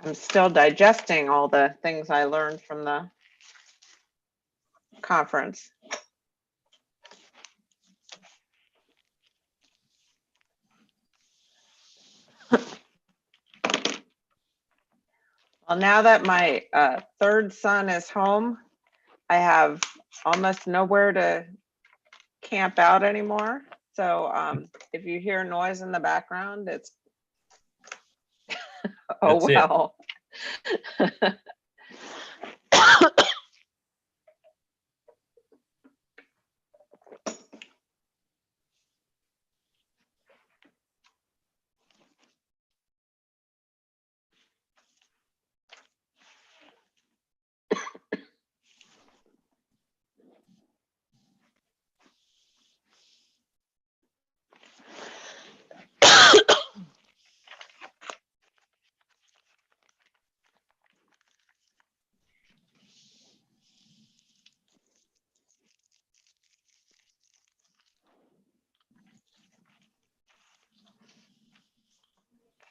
I'm still digesting all the things I learned from the conference. Well, now that my third son is home, I have almost nowhere to camp out anymore. So if you hear noise in the background, it's oh That's it. well.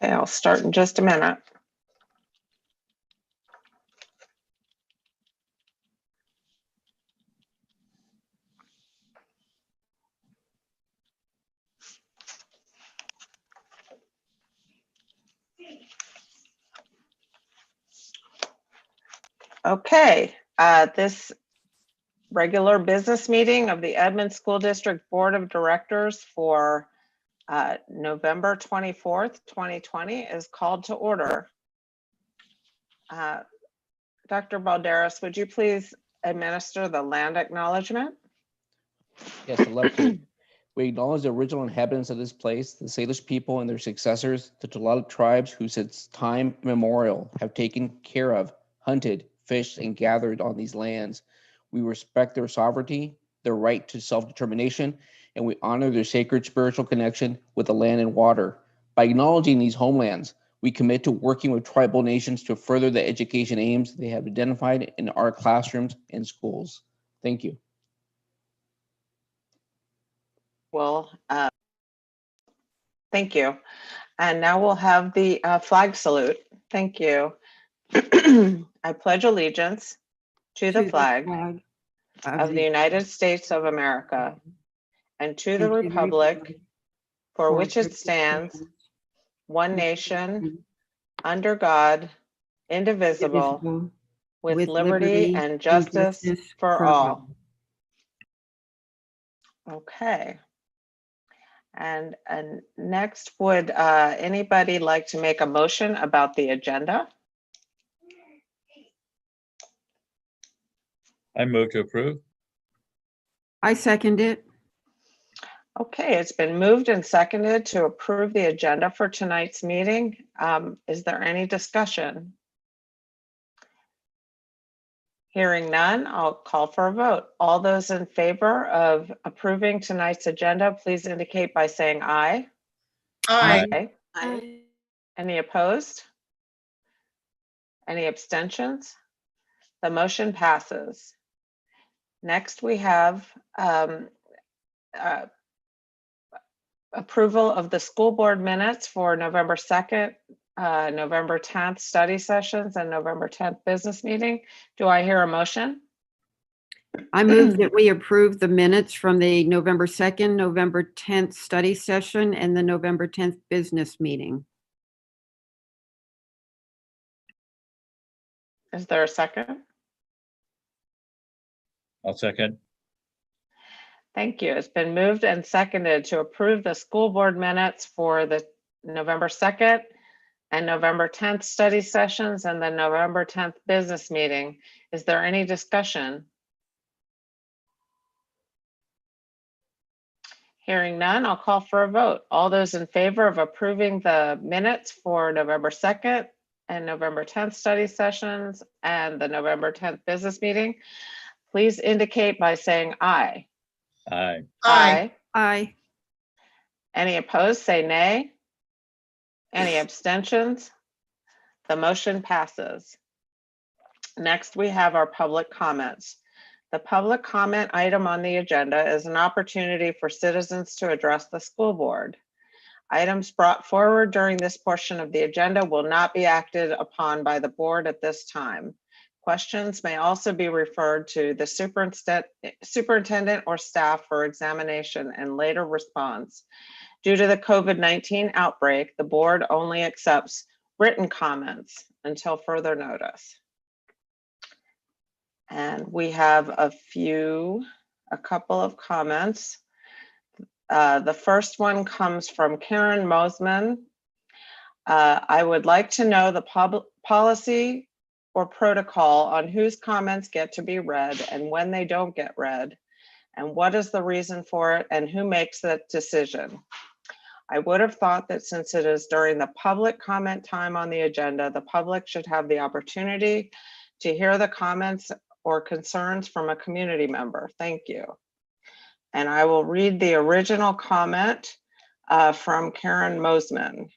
Okay, I'll start in just a minute. Okay, this regular business meeting of the Edmond School District Board of Directors for November 24th, 2020 is called to order. Dr. Balderas, would you please administer the land acknowledgement? Yes, I'd love to. We acknowledge the original inhabitants of this place, the Salish people and their successors, the Tulalip tribes who since time immemorial have taken care of, hunted, fished, and gathered on these lands. We respect their sovereignty, their right to self-determination, and we honor their sacred spiritual connection with the land and water. By acknowledging these homelands, we commit to working with tribal nations to further the education aims they have identified in our classrooms and schools. Thank you. Well, thank you. And now we'll have the flag salute. Thank you. I pledge allegiance to the flag of the United States of America and to the republic for which it stands, one nation, under God, indivisible, with liberty and justice for all. Okay. And next, would anybody like to make a motion about the agenda? I move to approve. I second it. Okay, it's been moved and seconded to approve the agenda for tonight's meeting. Is there any discussion? Hearing none, I'll call for a vote. All those in favor of approving tonight's agenda, please indicate by saying aye. Aye. Aye. Any opposed? Any abstentions? The motion passes. Next, we have approval of the school board minutes for November 2nd, November 10th study sessions, and November 10th business meeting. Do I hear a motion? I move that we approve the minutes from the November 2nd, November 10th study session and the November 10th business meeting. Is there a second? I'll second. Thank you. It's been moved and seconded to approve the school board minutes for the November 2nd and November 10th study sessions and the November 10th business meeting. Is there any discussion? Hearing none, I'll call for a vote. All those in favor of approving the minutes for November 2nd and November 10th study sessions and the November 10th business meeting, please indicate by saying aye. Aye. Aye. Aye. Any opposed, say nay. Any abstentions? The motion passes. Next, we have our public comments. The public comment item on the agenda is an opportunity for citizens to address the school board. Items brought forward during this portion of the agenda will not be acted upon by the board at this time. Questions may also be referred to the superintendent or staff for examination and later response. Due to the COVID-19 outbreak, the board only accepts written comments until further notice. And we have a couple of comments. The first one comes from Karen Mosman. I would like to know the policy or protocol on whose comments get to be read and when they don't get read, and what is the reason for it and who makes that decision. I would have thought that since it is during the public comment time on the agenda, the public should have the opportunity to hear the comments or concerns from a community member. Thank you. And I will read the original comment from Karen Mosman.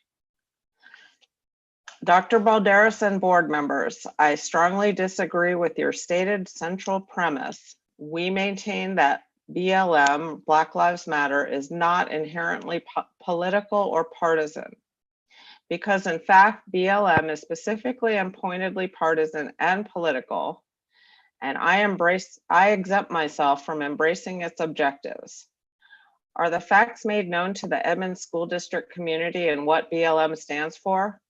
Dr. Balderas and board members, I strongly disagree with your stated central premise. We maintain that BLM, Black Lives Matter, is not inherently political or partisan, because in fact, BLM is specifically and pointedly partisan and political, and I exempt myself from embracing its objectives. Are the facts made known to the Edmonds School District community and what BLM stands for?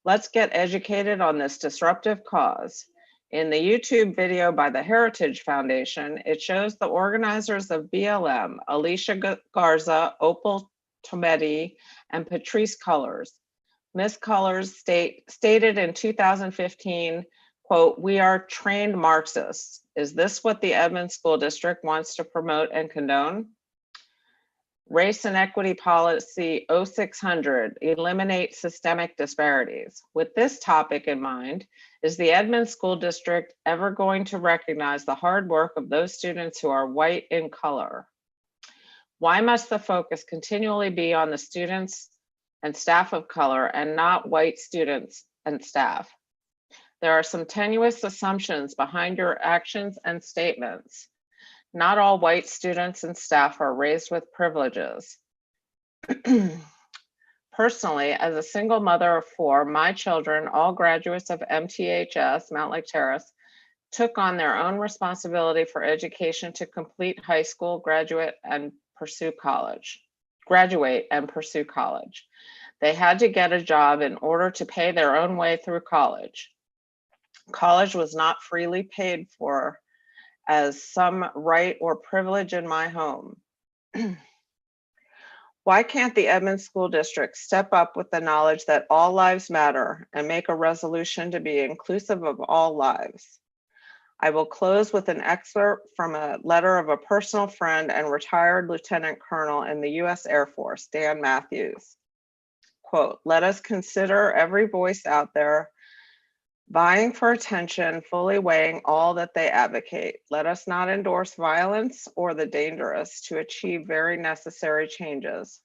Let's get educated on this disruptive cause. In the YouTube video by the Heritage Foundation, it shows the organizers of BLM, Alicia Garza, Opal Tometi, and Patrice Cullors. Ms. Cullors stated in 2015, quote, "We are trained Marxists. Is this what the Edmonds School District wants to promote and condone?" Race and equity policy 0600, eliminate systemic disparities. With this topic in mind, is the Edmonds School District ever going to recognize the hard work of those students who are white in color? Why must the focus continually be on the students and staff of color and not white students and staff? There are some tenuous assumptions behind your actions and statements. Not all white students and staff are raised with privileges. Personally, as a single mother of 4, my children, all graduates of MTHS, Mount Lake Terrace, took on their own responsibility for education to complete high school, graduate and pursue college. They had to get a job in order to pay their own way through college. College was not freely paid for as some right or privilege in my home. Why can't the Edmonds School District step up with the knowledge that all lives matter and make a resolution to be inclusive of all lives? I will close with an excerpt from a letter of a personal friend and retired Lieutenant Colonel in the US Air Force, Dan Matthews. Quote, "Let us consider every voice out there vying for attention, fully weighing all that they advocate. Let us not endorse violence or the dangerous to achieve very necessary changes.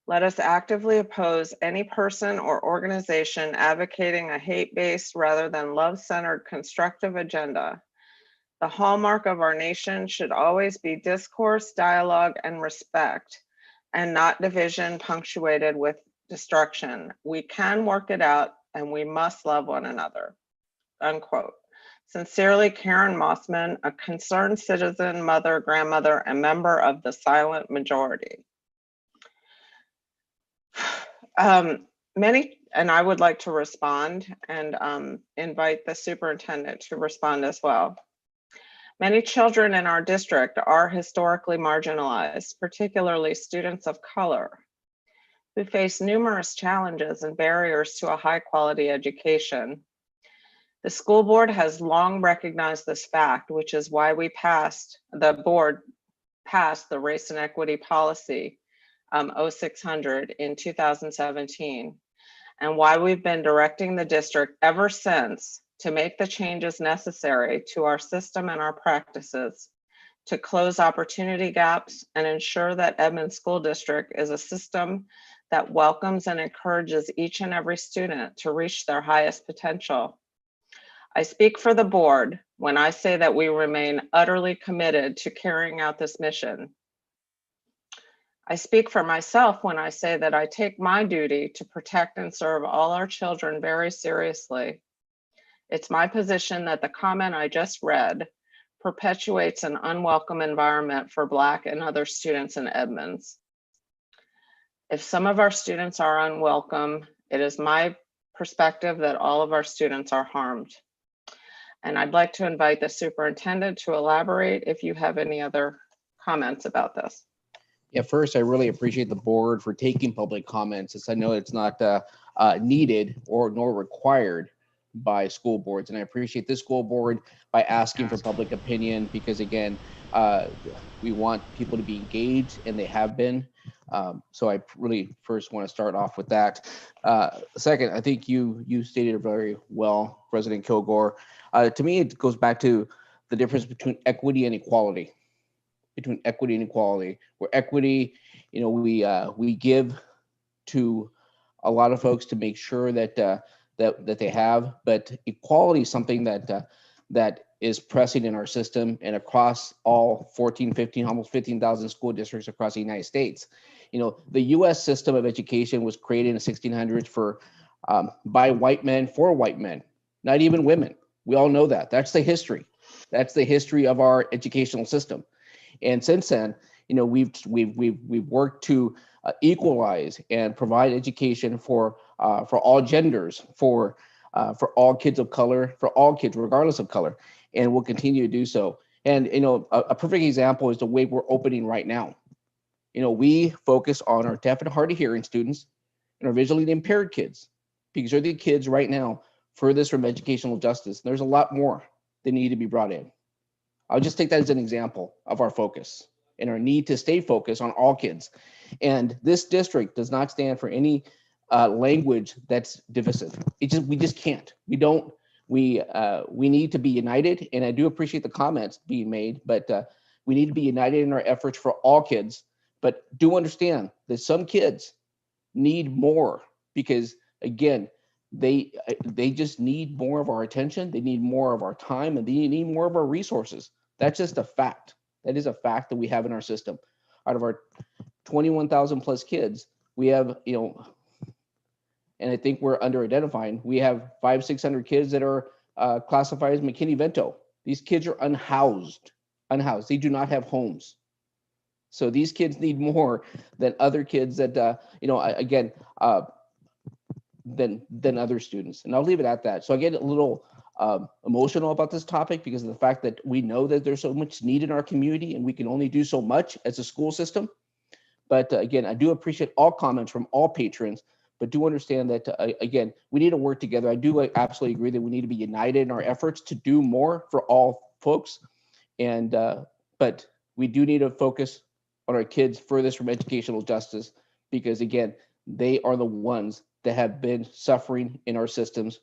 Let us actively oppose any person or organization advocating a hate-based rather than love-centered constructive agenda. The hallmark of our nation should always be discourse, dialogue, and respect, and not division punctuated with destruction. We can work it out, and we must love one another," unquote. Sincerely, Karen Mosman, a concerned citizen, mother, grandmother, and member of the silent majority. And I would like to respond and invite the superintendent to respond as well. Many children in our district are historically marginalized, particularly students of color, who face numerous challenges and barriers to a high quality education. The school board has long recognized this fact, which is why the board passed the race and equity policy 0600 in 2017, and why we've been directing the district ever since to make the changes necessary to our system and our practices to close opportunity gaps and ensure that Edmonds School District is a system that welcomes and encourages each and every student to reach their highest potential. I speak for the board when I say that we remain utterly committed to carrying out this mission. I speak for myself when I say that I take my duty to protect and serve all our children very seriously. It's my position that the comment I just read perpetuates an unwelcome environment for Black and other students in Edmonds. If some of our students are unwelcome, it is my perspective that all of our students are harmed. And I'd like to invite the superintendent to elaborate if you have any other comments about this. Yeah, first, I really appreciate the board for taking public comments, as I know it's not needed or nor required by school boards. And I appreciate this school board by asking for public opinion, because again, we want people to be engaged, and they have been. So I really first want to start off with that. Second, I think you stated it very well, President Kilgore. To me, it goes back to the difference between equity and equality. Where equity, we give to a lot of folks to make sure that that they have, but equality is something that is pressing in our system and across all 14, 15, almost 15,000 school districts across the United States. The U.S. system of education was created in the 1600s for by white men for white men, not even women. We all know that. That's the history. That's the history of our educational system. And since then, we've worked to equalize and provide education for all genders, for all kids of color, for all kids regardless of color, and we'll continue to do so. And a perfect example is the way we're opening right now. We focus on our deaf and hard of hearing students and our visually impaired kids, because they're the kids right now furthest from educational justice. There's a lot more that need to be brought in. I'll just take that as an example of our focus and our need to stay focused on all kids. And this district does not stand for any language that's divisive. We just can't. We don't. We need to be united. And I do appreciate the comments being made, but we need to be united in our efforts for all kids. But do understand that some kids need more, because again, they just need more of our attention. They need more of our time, and they need more of our resources. That's just a fact. That is a fact that we have in our system. Out of our 21,000 plus kids, we have, and I think we're under identifying, we have 500-600 kids that are classified as McKinney-Vento. These kids are unhoused. They do not have homes. So these kids need more than other kids that, than other students. And I'll leave it at that. So I get a little emotional about this topic because of the fact that we know that there's so much need in our community, and we can only do so much as a school system. But again, I do appreciate all comments from all patrons, but do understand that, again, we need to work together. I do absolutely agree that we need to be united in our efforts to do more for all folks. And but we do need to focus on our kids furthest from educational justice, because again, they are the ones that have been suffering in our systems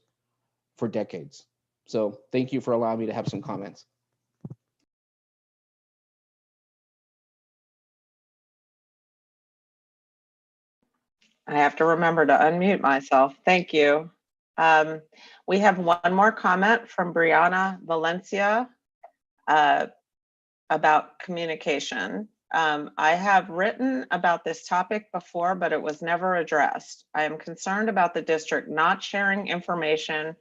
for decades. So thank you for allowing me to have some comments. I have to remember to unmute myself. Thank you. We have one more comment from Brianna Valencia about communication. I have written about this topic before, but it was never addressed. I am concerned about the district not sharing information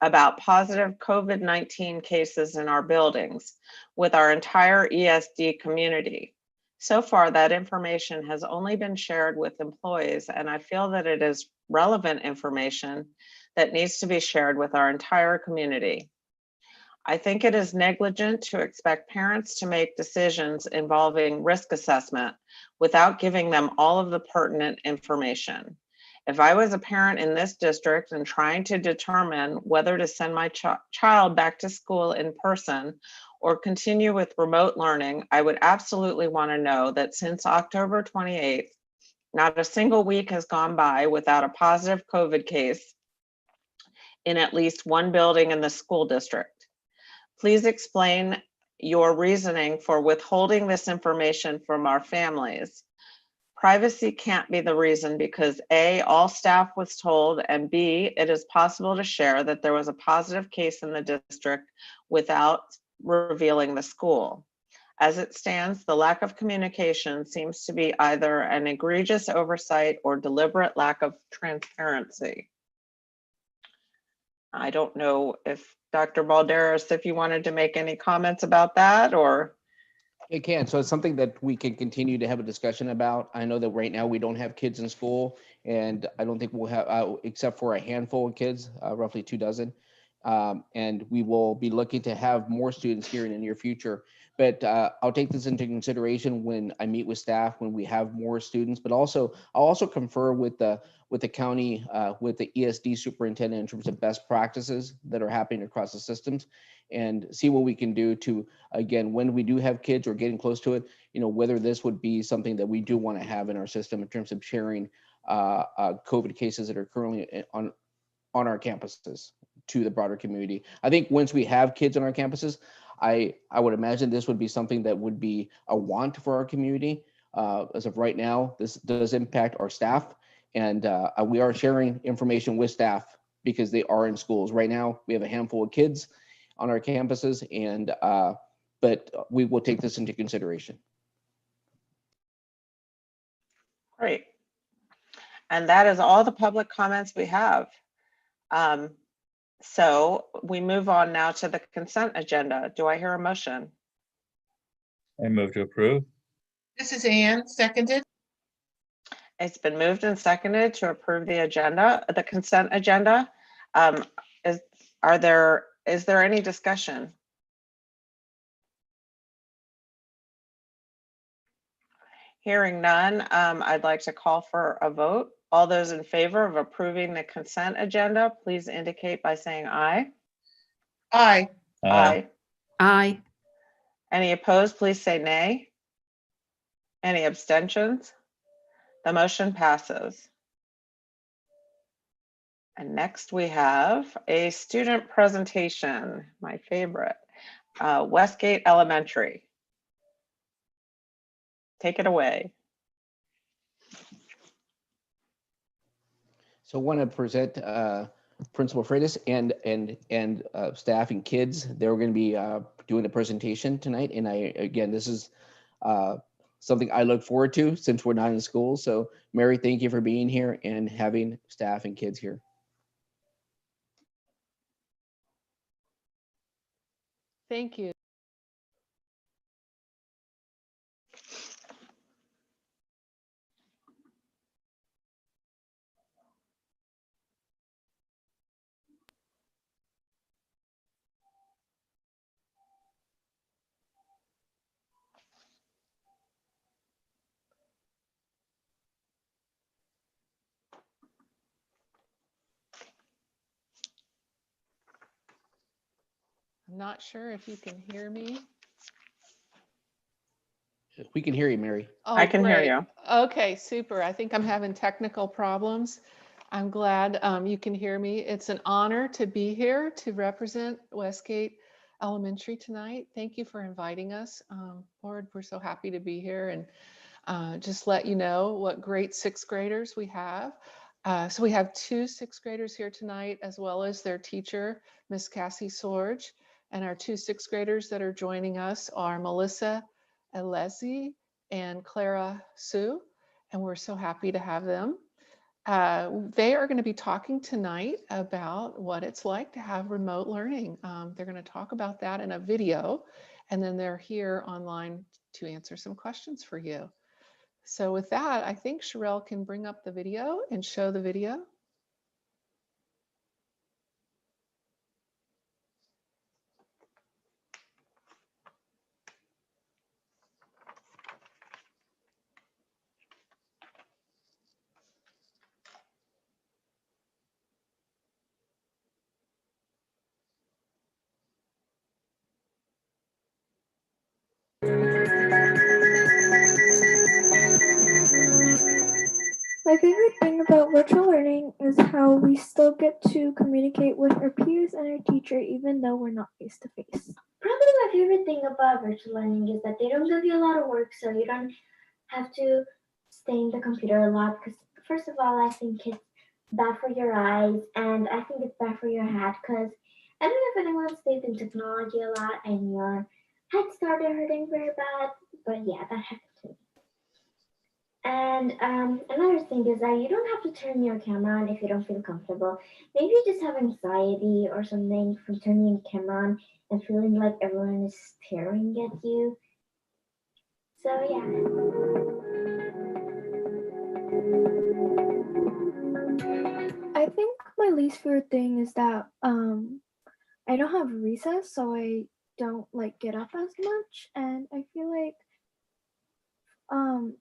about positive COVID-19 cases in our buildings with our entire ESD community. So far, that information has only been shared with employees, and I feel that it is relevant information that needs to be shared with our entire community. I think it is negligent to expect parents to make decisions involving risk assessment without giving them all of the pertinent information. If I was a parent in this district and trying to determine whether to send my child back to school in person or continue with remote learning, I would absolutely want to know that since October 28th, not a single week has gone by without a positive COVID case in at least one building in the school district. Please explain your reasoning for withholding this information from our families. Privacy can't be the reason, because A, all staff was told, and B, it is possible to share that there was a positive case in the district without revealing the school. As it stands, the lack of communication seems to be either an egregious oversight or deliberate lack of transparency. I don't know if Dr. Balderas, if you wanted to make any comments about that, or It can. So it's something that we can continue to have a discussion about. I know that right now we don't have kids in school, and I don't think we'll have, except for a handful of kids, roughly 24. And we will be looking to have more students here in the near future. But I'll take this into consideration when I meet with staff, when we have more students. But also, I'll also confer with the county, with the ESD superintendent in terms of best practices that are happening across the systems, and see what we can do to, again, when we do have kids or getting close to it, whether this would be something that we do want to have in our system in terms of sharing COVID cases that are currently on our campuses to the broader community. I think once we have kids on our campuses, I would imagine this would be something that would be a want for our community. As of right now, this does impact our staff, and we are sharing information with staff because they are in schools. Right now, we have a handful of kids on our campuses, and but we will take this into consideration. great. And that is all the public comments we have. So we move on now to the consent agenda. Do I hear a motion? I move to approve. This is Ann, seconded. It's been moved and seconded to approve the agenda, the consent agenda. Is there any discussion? Hearing none, I'd like to call for a vote. All those in favor of approving the consent agenda, please indicate by saying aye. Aye. Aye. Aye. Any opposed, please say nay. Any abstentions? The motion passes. And next we have a student presentation, my favorite, Westgate Elementary. Take it away. So I want to present Principal Freitas and staff and kids. They're going to be doing a presentation tonight. And again, this is something I look forward to since we're not in school. So Mary, thank you for being here and having staff and kids here. Thank you. I'm not sure if you can hear me. We can hear you, Mary. Oh, I can hear great. you. Okay, super. I think I'm having technical problems. I'm glad you can hear me. It's an honor to be here to represent Westgate Elementary tonight. Thank you for inviting us. Board, we're so happy to be here and just let you know what great sixth graders we have. So we have 2 sixth graders here tonight, as well as their teacher, Miss Cassie Sorge. And our 2 sixth graders that are joining us are Melissa Alesi and Clara Sue, and we're so happy to have them. They are going to be talking tonight about what it's like to have remote learning. They're going to talk about that in a video, and then they're here online to answer some questions for you. So with that, I think Sherelle can bring up the video and show the video. My favorite thing about virtual learning is how we still get to communicate with our peers and our teacher even though we're not face to face. Probably my favorite thing about virtual learning is that they don't give you a lot of work, so you don't have to stay in the computer a lot. Because first of all, I think it's bad for your eyes, and I think it's bad for your head. Because I don't know if anyone stays in technology a lot and you're head started hurting very bad. But yeah, that happened to me. And another thing is that you don't have to turn your camera on if you don't feel comfortable. Maybe you just have anxiety or something from turning your camera on and feeling like everyone is staring at you. So yeah. I think my least favorite thing is that I don't have recess, so I don't like get up as much, and I feel like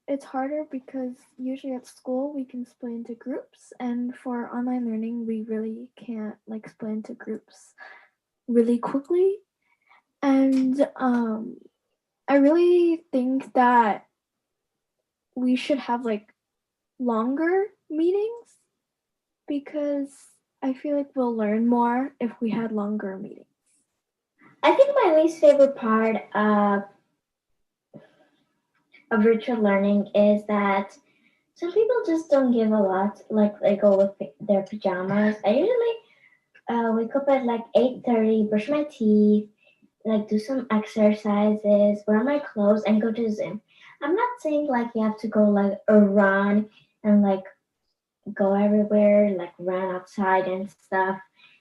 it's harder because usually at school we can split into groups, and for online learning we really can't like split into groups really quickly. And I really think that we should have like longer meetings because I feel like we'll learn more if we had longer meetings. I think my least favorite part of virtual learning is that some people just don't give a lot. Like they go with their pajamas. I usually wake up at like 8:30, brush my teeth, like do some exercises, wear my clothes, and go to Zoom. I'm not saying like you have to go like a run and like go everywhere, like run outside and stuff.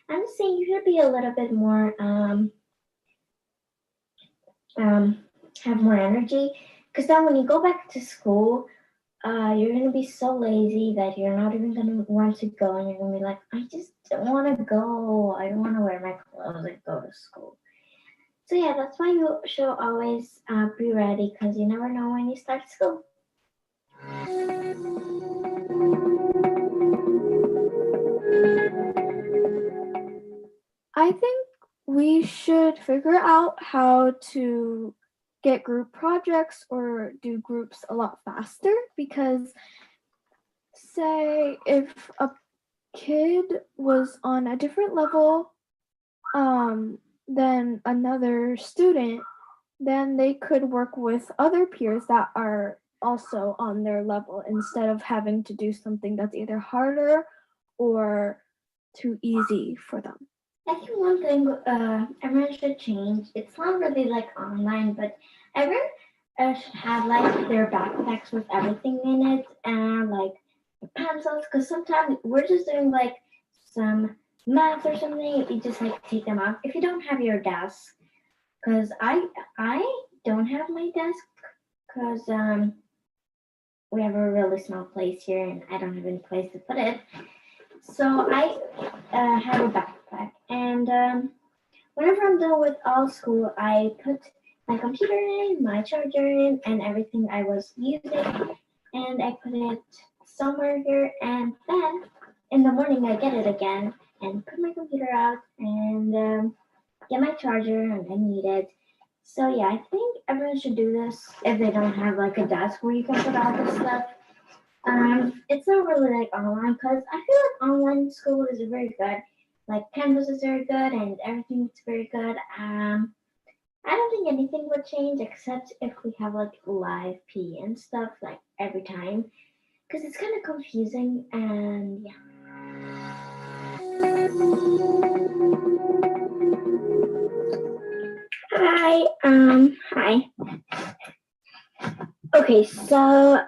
I'm just saying you should be a little bit more have more energy, because then when you go back to school, you're gonna be so lazy that you're not even gonna want to go, and you're gonna be like, I just don't want to go. I don't want to wear my clothes and go to school. So yeah, that's why you should always be ready, because you never know when you start school. I think we should figure out how to get group projects or do groups a lot faster, because say if a kid was on a different level than another student, then they could work with other peers that are also on their level instead of having to do something that's either harder or too easy for them. I think one thing everyone should change. It's not really like online, but everyone should have like their backpacks with everything in it and like pencils. Because sometimes we're just doing like some math or something. You just like take them out. If you don't have your desk, because I don't have my desk because we have a really small place here and I don't have any place to put it. So I have a backpack, and whenever I'm done with all school, I put my computer in, my charger in, and everything I was using, and I put it somewhere here, and then in the morning I get it again and put my computer out and get my charger and I need it. So yeah, I think everyone should do this if they don't have like a desk where you can put all this stuff. It's not really like online, because I feel like online school is very good. Like Canvas is very good and everything is very good. I don't think anything would change except if we have like live P and stuff like every time, because it's kind of confusing and yeah. Hi. Okay, so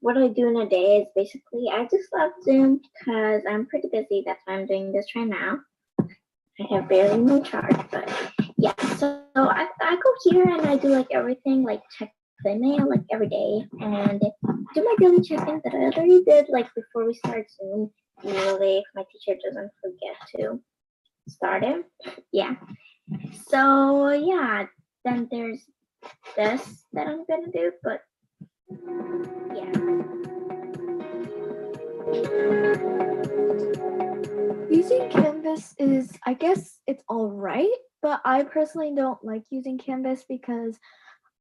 what I do in a day is basically I just love Zoom because I'm pretty busy. That's why I'm doing this right now. I have barely no charge, but yeah. So I go here and I do like everything, like check the mail like every day and do my daily check-in that I already did like before we start Zoom. Usually, if my teacher doesn't forget to start it, yeah. So yeah, then there's this that I'm gonna do, but yeah. Using Canvas is, I guess it's all right, but I personally don't like using Canvas because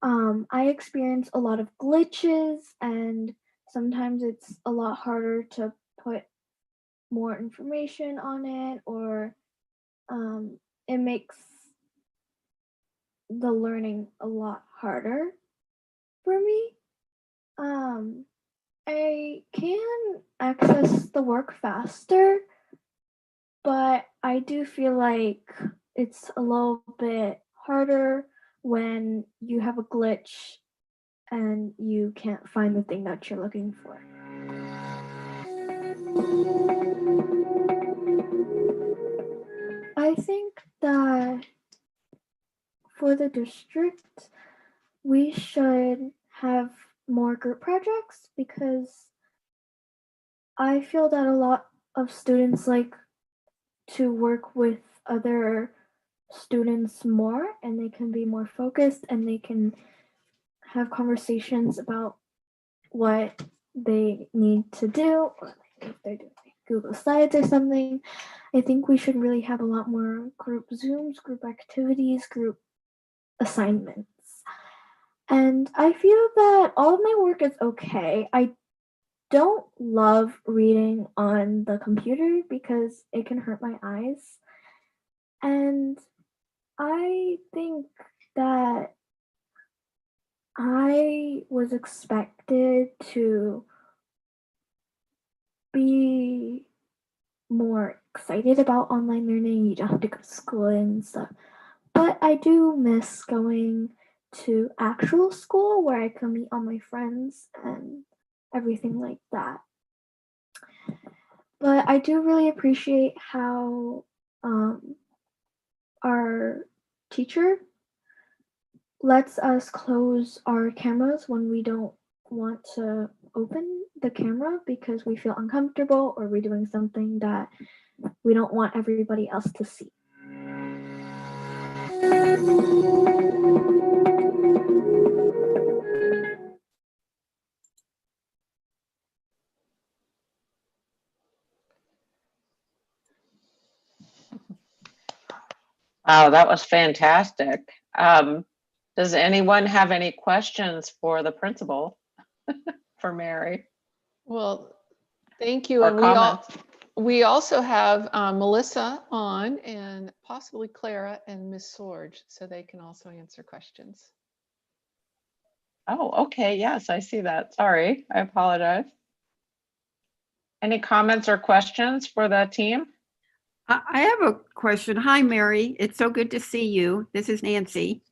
I experience a lot of glitches and sometimes it's a lot harder to put more information on it, or it makes the learning a lot harder for me. I can access the work faster, but I do feel like it's a little bit harder when you have a glitch and you can't find the thing that you're looking for. I think that for the district, we should have more group projects because I feel that a lot of students like to work with other students more, and they can be more focused and they can have conversations about what they need to do, or if they're doing Google Slides or something. I think we should really have a lot more group Zooms, group activities, group assignments. And I feel that all of my work is okay. I don't love reading on the computer because it can hurt my eyes. And I think that I was expected to be more excited about online learning. You don't have to go to school and stuff. But I do miss going to actual school where I can meet all my friends and everything like that. But I do really appreciate how our teacher lets us close our cameras when we don't want to open the camera because we feel uncomfortable or we're doing something that we don't want everybody else to see. Wow, that was fantastic. Does anyone have any questions for the principal, for Mary? Well, thank you. Or And comments? we also have Melissa on and possibly Clara and Miss Sorge, so they can also answer questions. Oh, okay. Yes, I see that. Sorry, I apologize. Any comments or questions for the team? I have a question. Hi, Mary. It's so good to see you. This is Nancy.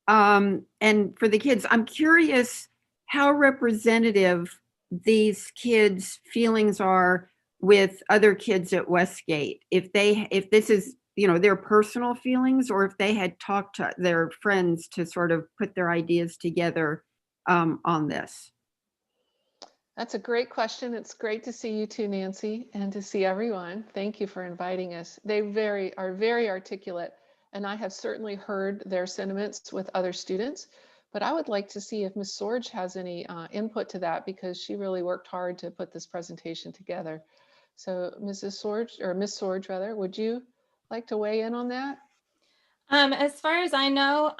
And for the kids, I'm curious how representative these kids' feelings are with other kids at Westgate. If this is, their personal feelings, or if they had talked to their friends to sort of put their ideas together on this. That's a great question. It's great to see you too, Nancy, and to see everyone. Thank you for inviting us. They are very articulate, and I have certainly heard their sentiments with other students, but I would like to see if Ms. Sorge has any input to that because she really worked hard to put this presentation together. So Mrs. Sorge, or Ms. Sorge rather, would you like to weigh in on that? As far as I know,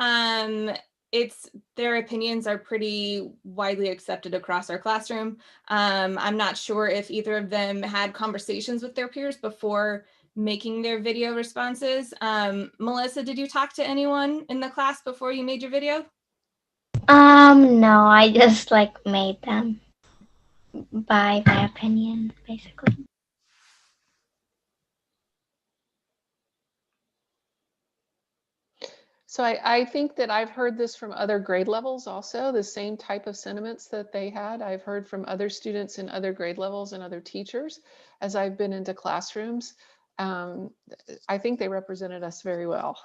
their opinions are pretty widely accepted across our classroom. I'm not sure if either of them had conversations with their peers before making their video responses. Melissa, did you talk to anyone in the class before you made your video? No, I just made them by my opinion, basically. So I think that I've heard this from other grade levels also, the same type of sentiments that they had. I've heard from other students in other grade levels and other teachers as I've been into classrooms. I think they represented us very well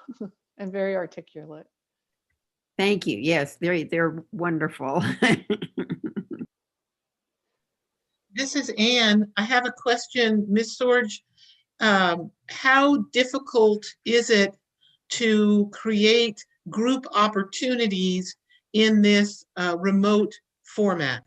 and very articulate. Thank you. Yes, they're wonderful. This is Anne. I have a question, Ms. Sorge. How difficult is it to create group opportunities in this remote format?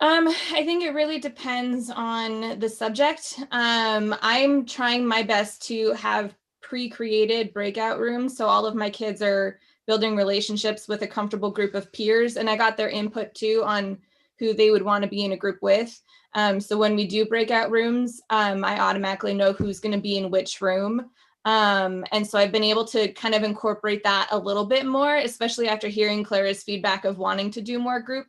I think it really depends on the subject. I'm trying my best to have pre-created breakout rooms, so all of my kids are building relationships with a comfortable group of peers, and I got their input too on who they would want to be in a group with. So when we do breakout rooms, I automatically know who's going to be in which room. And so I've been able to kind of incorporate that a little bit more, especially after hearing Clara's feedback of wanting to do more group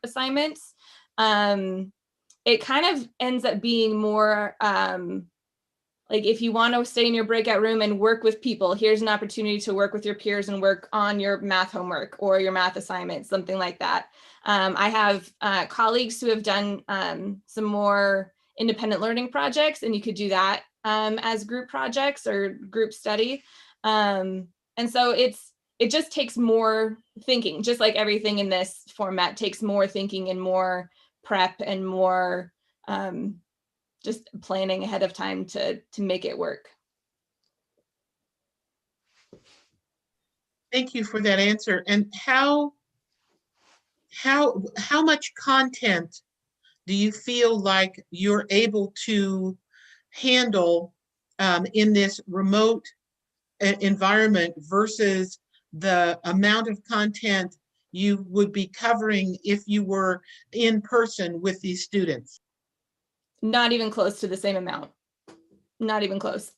Like if you want to stay in your breakout room and work with people, here's an opportunity to work with your peers and work on your math homework or your math assignment, something like that. I have colleagues who have done some more independent learning projects, and you could do that as group projects or group study. And so it just takes more thinking, just like everything in this format takes more thinking and more prep and more just planning ahead of time to make it work. Thank you for that answer. And how much content do you feel like you're able to handle in this remote environment versus the amount of content you would be covering if you were in person with these students? Not even close to the same amount. Not even close.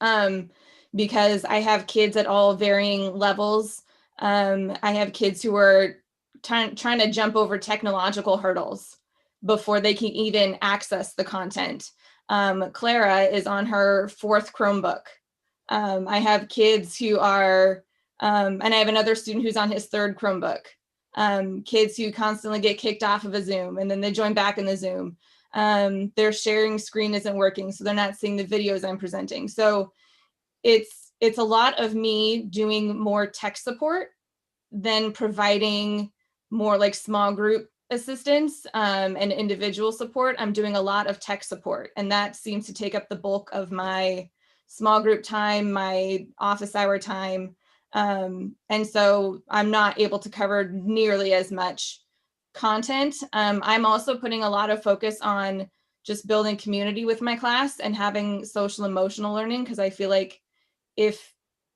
Because I have kids at all varying levels. I have kids who are trying to jump over technological hurdles before they can even access the content. Clara is on her 4th Chromebook. I have kids who are, and I have another student who's on his 3rd Chromebook. Kids who constantly get kicked off of a Zoom and then they join back in the Zoom. Their sharing screen isn't working, so they're not seeing the videos I'm presenting. So it's a lot of me doing more tech support than providing more like small group assistance and individual support. I'm doing a lot of tech support, and that seems to take up the bulk of my small group time, my office hour time. And so I'm not able to cover nearly as much content. I'm also putting a lot of focus on just building community with my class and having social emotional learning, because I feel like if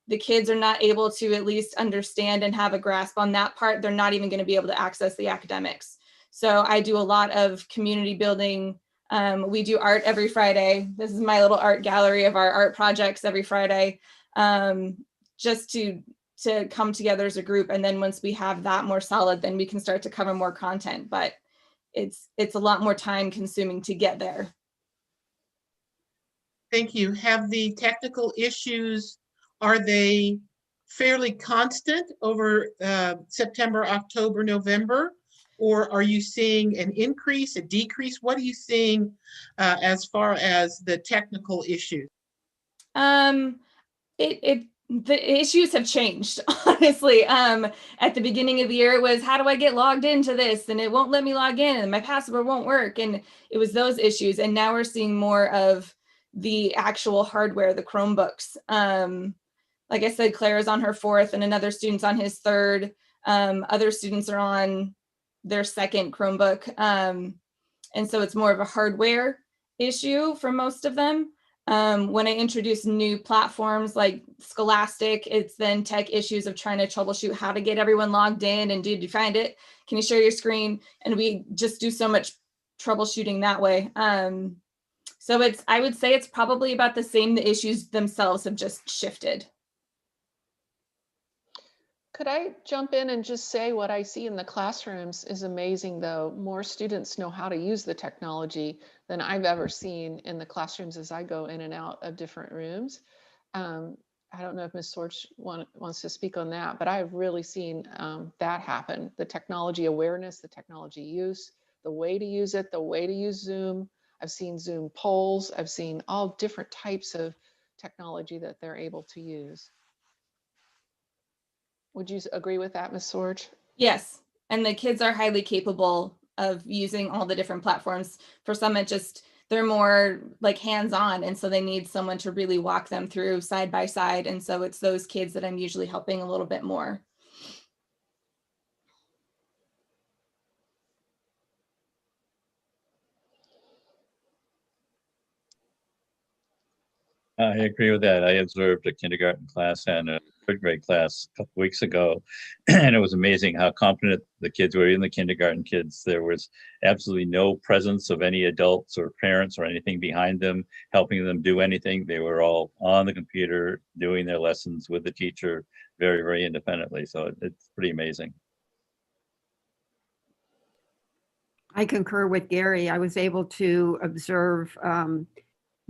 the kids are not able to at least understand and have a grasp on that part, they're not even going to be able to access the academics. So I do a lot of community building. We do art every Friday. This is my little art gallery of our art projects every Friday, just to come together as a group. And then once we have that more solid, then we can start to cover more content. But it's a lot more time consuming to get there. Thank you. Have the technical issues, are they fairly constant over September, October, November? Or are you seeing an increase, a decrease? What are you seeing as far as the technical issues? The issues have changed, honestly. At the beginning of the year, it was, how do I get logged into this? And it won't let me log in and my password won't work. And it was those issues. And now we're seeing more of the actual hardware, the Chromebooks. Like I said, Claire's on her 4th and another student's on his 3rd. Other students are on their 2nd Chromebook. And so it's more of a hardware issue for most of them. When I introduce new platforms like Scholastic, it's then tech issues of trying to troubleshoot how to get everyone logged in and did you find it? Can you share your screen? And we just do so much troubleshooting that way. So I would say it's probably about the same. The issues themselves have just shifted. Could I jump in and just say what I see in the classrooms is amazing, though. More students know how to use the technology than I've ever seen in the classrooms as I go in and out of different rooms. I don't know if Ms. Sorge wants to speak on that, but I've really seen that happen. The technology awareness, the technology use, the way to use it, the way to use Zoom. I've seen Zoom polls. I've seen all different types of technology that they're able to use. Would you agree with that, Ms. Sorge? Yes, and the kids are highly capable of using all the different platforms. For some, they're more like hands-on, and so they need someone to really walk them through side by side. And so it's those kids that I'm usually helping a little bit more. I agree with that. I observed a kindergarten class and a 3rd grade class a couple weeks ago, and it was amazing how confident the kids were, in the kindergarten kids. There was absolutely no presence of any adults or parents or anything behind them, helping them do anything. They were all on the computer doing their lessons with the teacher very, very independently. So it's pretty amazing. I concur with Gary. I was able to observe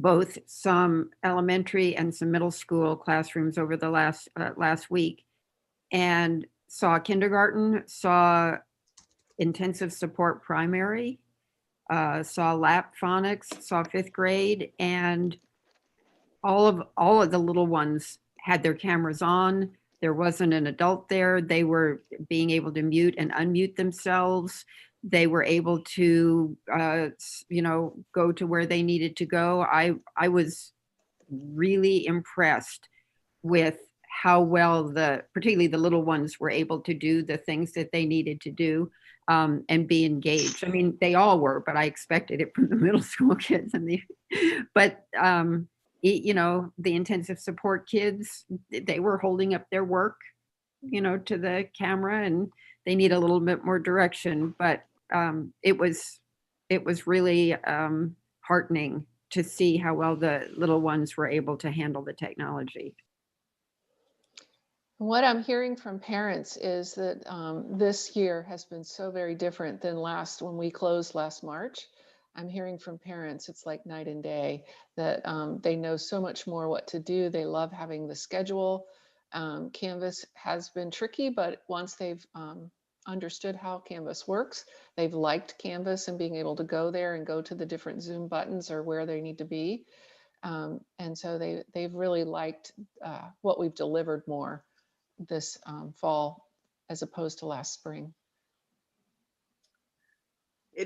both some elementary and some middle school classrooms over the last week, and saw kindergarten, saw intensive support primary, saw lap phonics, saw 5th grade, and all of the little ones had their cameras on. There wasn't an adult there. They were being able to mute and unmute themselves. They were able to, go to where they needed to go. I was really impressed with how well particularly the little ones were able to do the things that they needed to do, and be engaged. I mean, they all were, but I expected it from the middle school kids but the intensive support kids, they were holding up their work, to the camera, and they need a little bit more direction. But it was really heartening to see how well the little ones were able to handle the technology. What I'm hearing from parents is that this year has been so very different than when we closed last March. I'm hearing from parents, it's like night and day, that they know so much more what to do. They love having the schedule. Canvas has been tricky, but once they've understood how Canvas works, they've liked Canvas and being able to go there and go to the different Zoom buttons or where they need to be. And so they've really liked what we've delivered more this fall as opposed to last spring.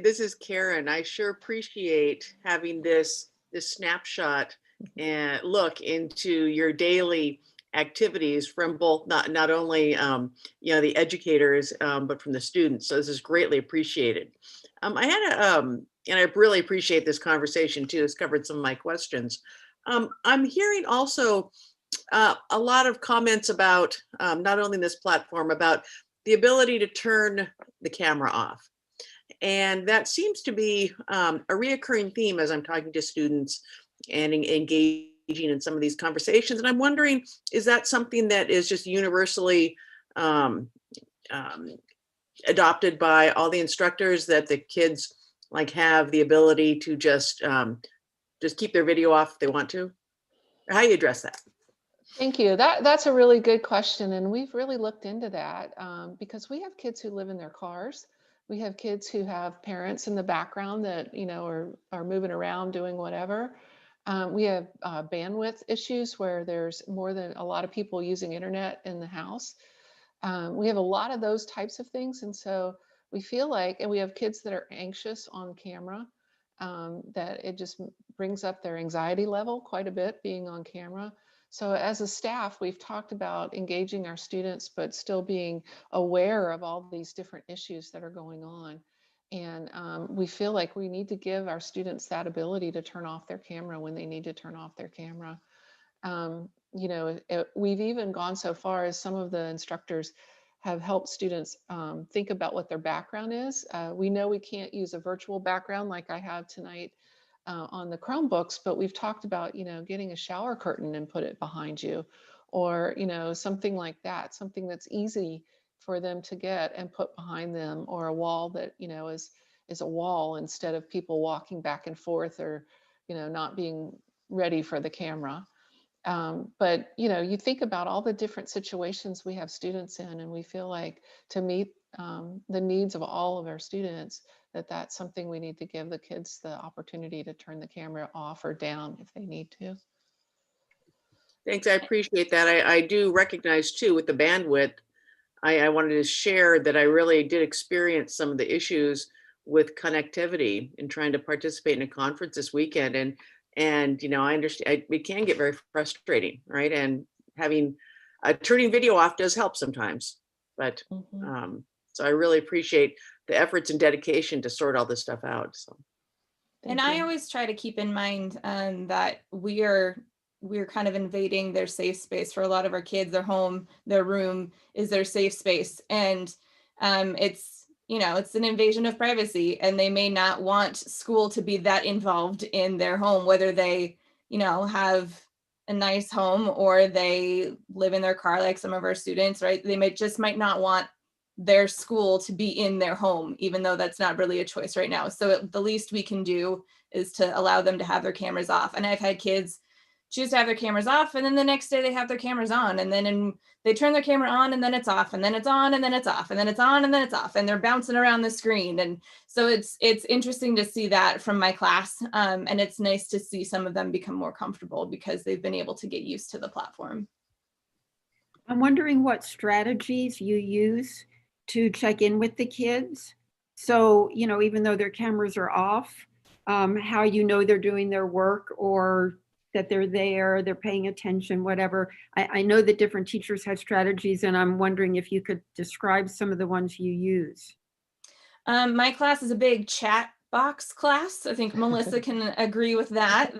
This is Karen. I sure appreciate having this snapshot and look into your daily activities from both not only the educators but from the students. So this is greatly appreciated. I had and I really appreciate this conversation too. It's covered some of my questions. I'm hearing also a lot of comments about not only this platform, about the ability to turn the camera off. And that seems to be a reoccurring theme as I'm talking to students and engaging in some of these conversations. And I'm wondering, is that something that is just universally adopted by all the instructors, that the kids have the ability to just keep their video off if they want to? Or how do you address that? Thank you. That's a really good question. And we've really looked into that because we have kids who live in their cars. We have kids who have parents in the background that, are moving around doing whatever. We have bandwidth issues where there's more than a lot of people using internet in the house. We have a lot of those types of things. And so we feel like, and we have kids that are anxious on camera, that it just brings up their anxiety level quite a bit being on camera. So as a staff, we've talked about engaging our students, but still being aware of all these different issues that are going on. And we feel like we need to give our students that ability to turn off their camera when they need to turn off their camera. We've even gone so far as some of the instructors have helped students think about what their background is. We know we can't use a virtual background like I have tonight on the Chromebooks, but we've talked about, getting a shower curtain and put it behind you, or, something like that, something that's easy for them to get and put behind them, or a wall that, is a wall instead of people walking back and forth or, not being ready for the camera. But, you think about all the different situations we have students in, and we feel like to meet the needs of all of our students, that's something we need to give the kids the opportunity to turn the camera off or down if they need to. Thanks, I appreciate that. I do recognize too with the bandwidth, I wanted to share that I really did experience some of the issues with connectivity in trying to participate in a conference this weekend. And I understand it can get very frustrating, right? And having turning video off does help sometimes, but so I really appreciate the efforts and dedication to sort all this stuff out. So, and I always try to keep in mind that we're kind of invading their safe space. For a lot of our kids, their home, their room is their safe space, and it's an invasion of privacy, and they may not want school to be that involved in their home, whether they have a nice home or they live in their car like some of our students, right? They might not want their school to be in their home, even though that's not really a choice right now. So the least we can do is to allow them to have their cameras off. And I've had kids choose to have their cameras off, and then the next day they have their cameras on, and then they turn their camera on, and then it's off, and then it's on, and then it's off, and then it's on, and then it's off, and they're bouncing around the screen. And so it's interesting to see that from my class, and it's nice to see some of them become more comfortable because they've been able to get used to the platform. I'm wondering what strategies you use to check in with the kids. So, you know, even though their cameras are off, how you know they're doing their work or that they're there, they're paying attention, whatever. I know that different teachers have strategies, and I'm wondering if you could describe some of the ones you use. My class is a big chat box class. I think Melissa can agree with that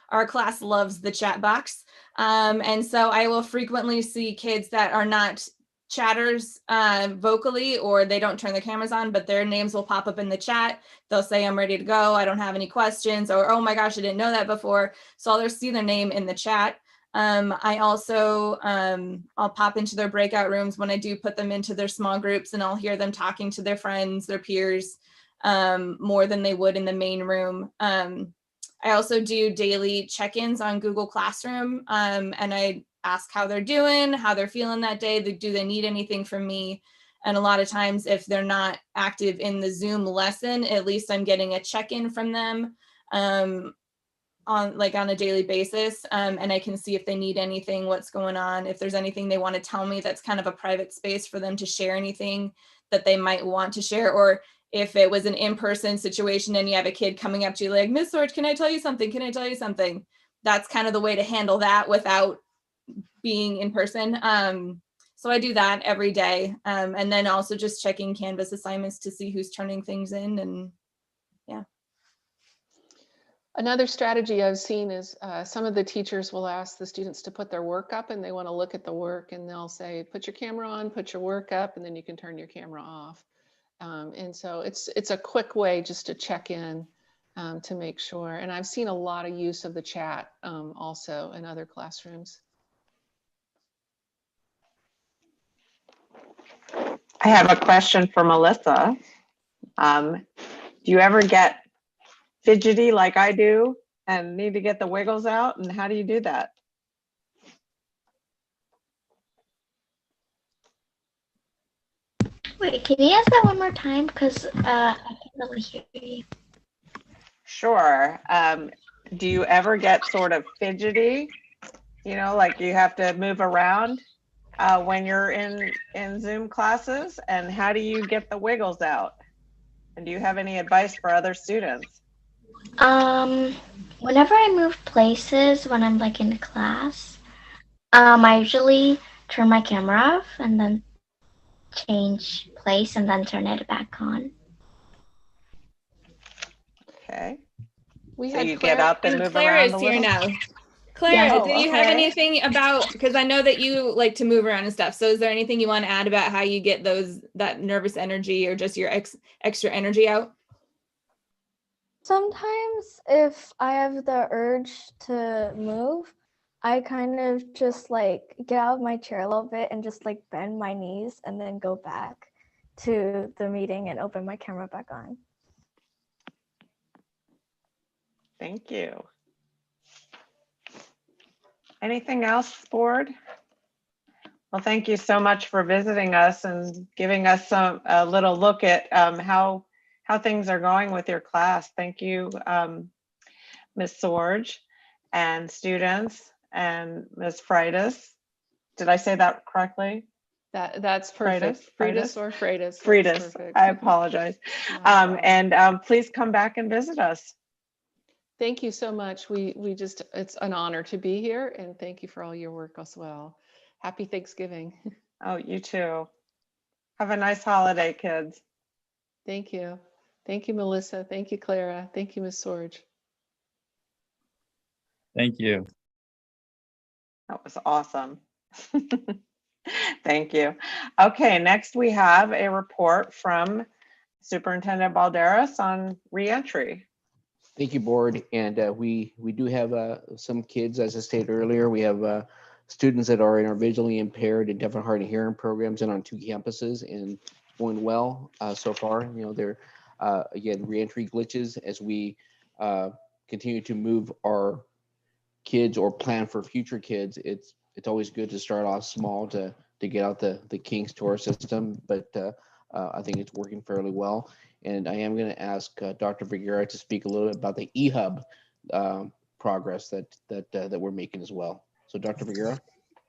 our class loves the chat box. And so I will frequently see kids that are not chatters vocally, or they don't turn their cameras on, but their names will pop up in the chat. They'll say, I'm ready to go, I don't have any questions, or, oh my gosh, I didn't know that before. So I'll see their name in the chat. I also, I'll pop into their breakout rooms when I do put them into their small groups, and I'll hear them talking to their friends, their peers, more than they would in the main room. I also do daily check-ins on Google Classroom, and I ask how they're doing, how they're feeling that day. Do they need anything from me? And a lot of times, if they're not active in the Zoom lesson, at least I'm getting a check-in from them on a daily basis. And I can see if they need anything, what's going on, if there's anything they want to tell me that's kind of a private space for them to share anything that they might want to share. Or if it was an in-person situation and you have a kid coming up to you like, Miss Sorge, can I tell you something? Can I tell you something? That's kind of the way to handle that without being in person. So I do that every day. And then also just checking Canvas assignments to see who's turning things in, and yeah. Another strategy I've seen is some of the teachers will ask the students to put their work up, and they want to look at the work, and they'll say, put your camera on, put your work up, and then you can turn your camera off. And so it's a quick way just to check in to make sure. And I've seen a lot of use of the chat also in other classrooms. I have a question for Melissa. Do you ever get fidgety like I do and need to get the wiggles out? And how do you do that? Wait, can you ask that one more time? Because I can't really hear you. Sure. Do you ever get sort of fidgety? You know, like you have to move around when you're in Zoom classes? And how do you get the wiggles out? And do you have any advice for other students? Whenever I move places when I'm like in class, I usually turn my camera off and then change place and then turn it back on. Okay. We So had you Clara, get up and move Clara around is a here little? now. Clara, Yeah. do you have anything about, because I know that you like to move around and stuff. So is there anything you want to add about how you get that nervous energy or just your extra energy out? Sometimes if I have the urge to move, I kind of just like get out of my chair a little bit and just like bend my knees and then go back to the meeting and open my camera back on. Thank you. Anything else, board? Well, thank you so much for visiting us and giving us a little look at how things are going with your class. Thank you, Ms. Sorge, and students, and Ms. Freitas. Did I say that correctly? That's perfect. Freitas or Freitas. Freitas. I apologize. Please come back and visit us. Thank you so much. It's an honor to be here, and thank you for all your work as well. Happy Thanksgiving. Oh, you too. Have a nice holiday, kids. Thank you. Thank you, Melissa. Thank you, Clara. Thank you, Ms. Sorge. Thank you. That was awesome. Thank you. Okay, next we have a report from Superintendent Balderas on reentry. Thank you, board. And we do have some kids, as I stated earlier. We have students that are in our visually impaired and deaf and hard of hearing programs and on 2 campuses, and going well so far. You know, they're again, reentry glitches as we continue to move our kids or plan for future kids. It's always good to start off small to get out the kinks to our system, but I think it's working fairly well. And I am going to ask Dr. Vergara to speak a little bit about the EHub progress that we're making as well. So Dr. Vergara.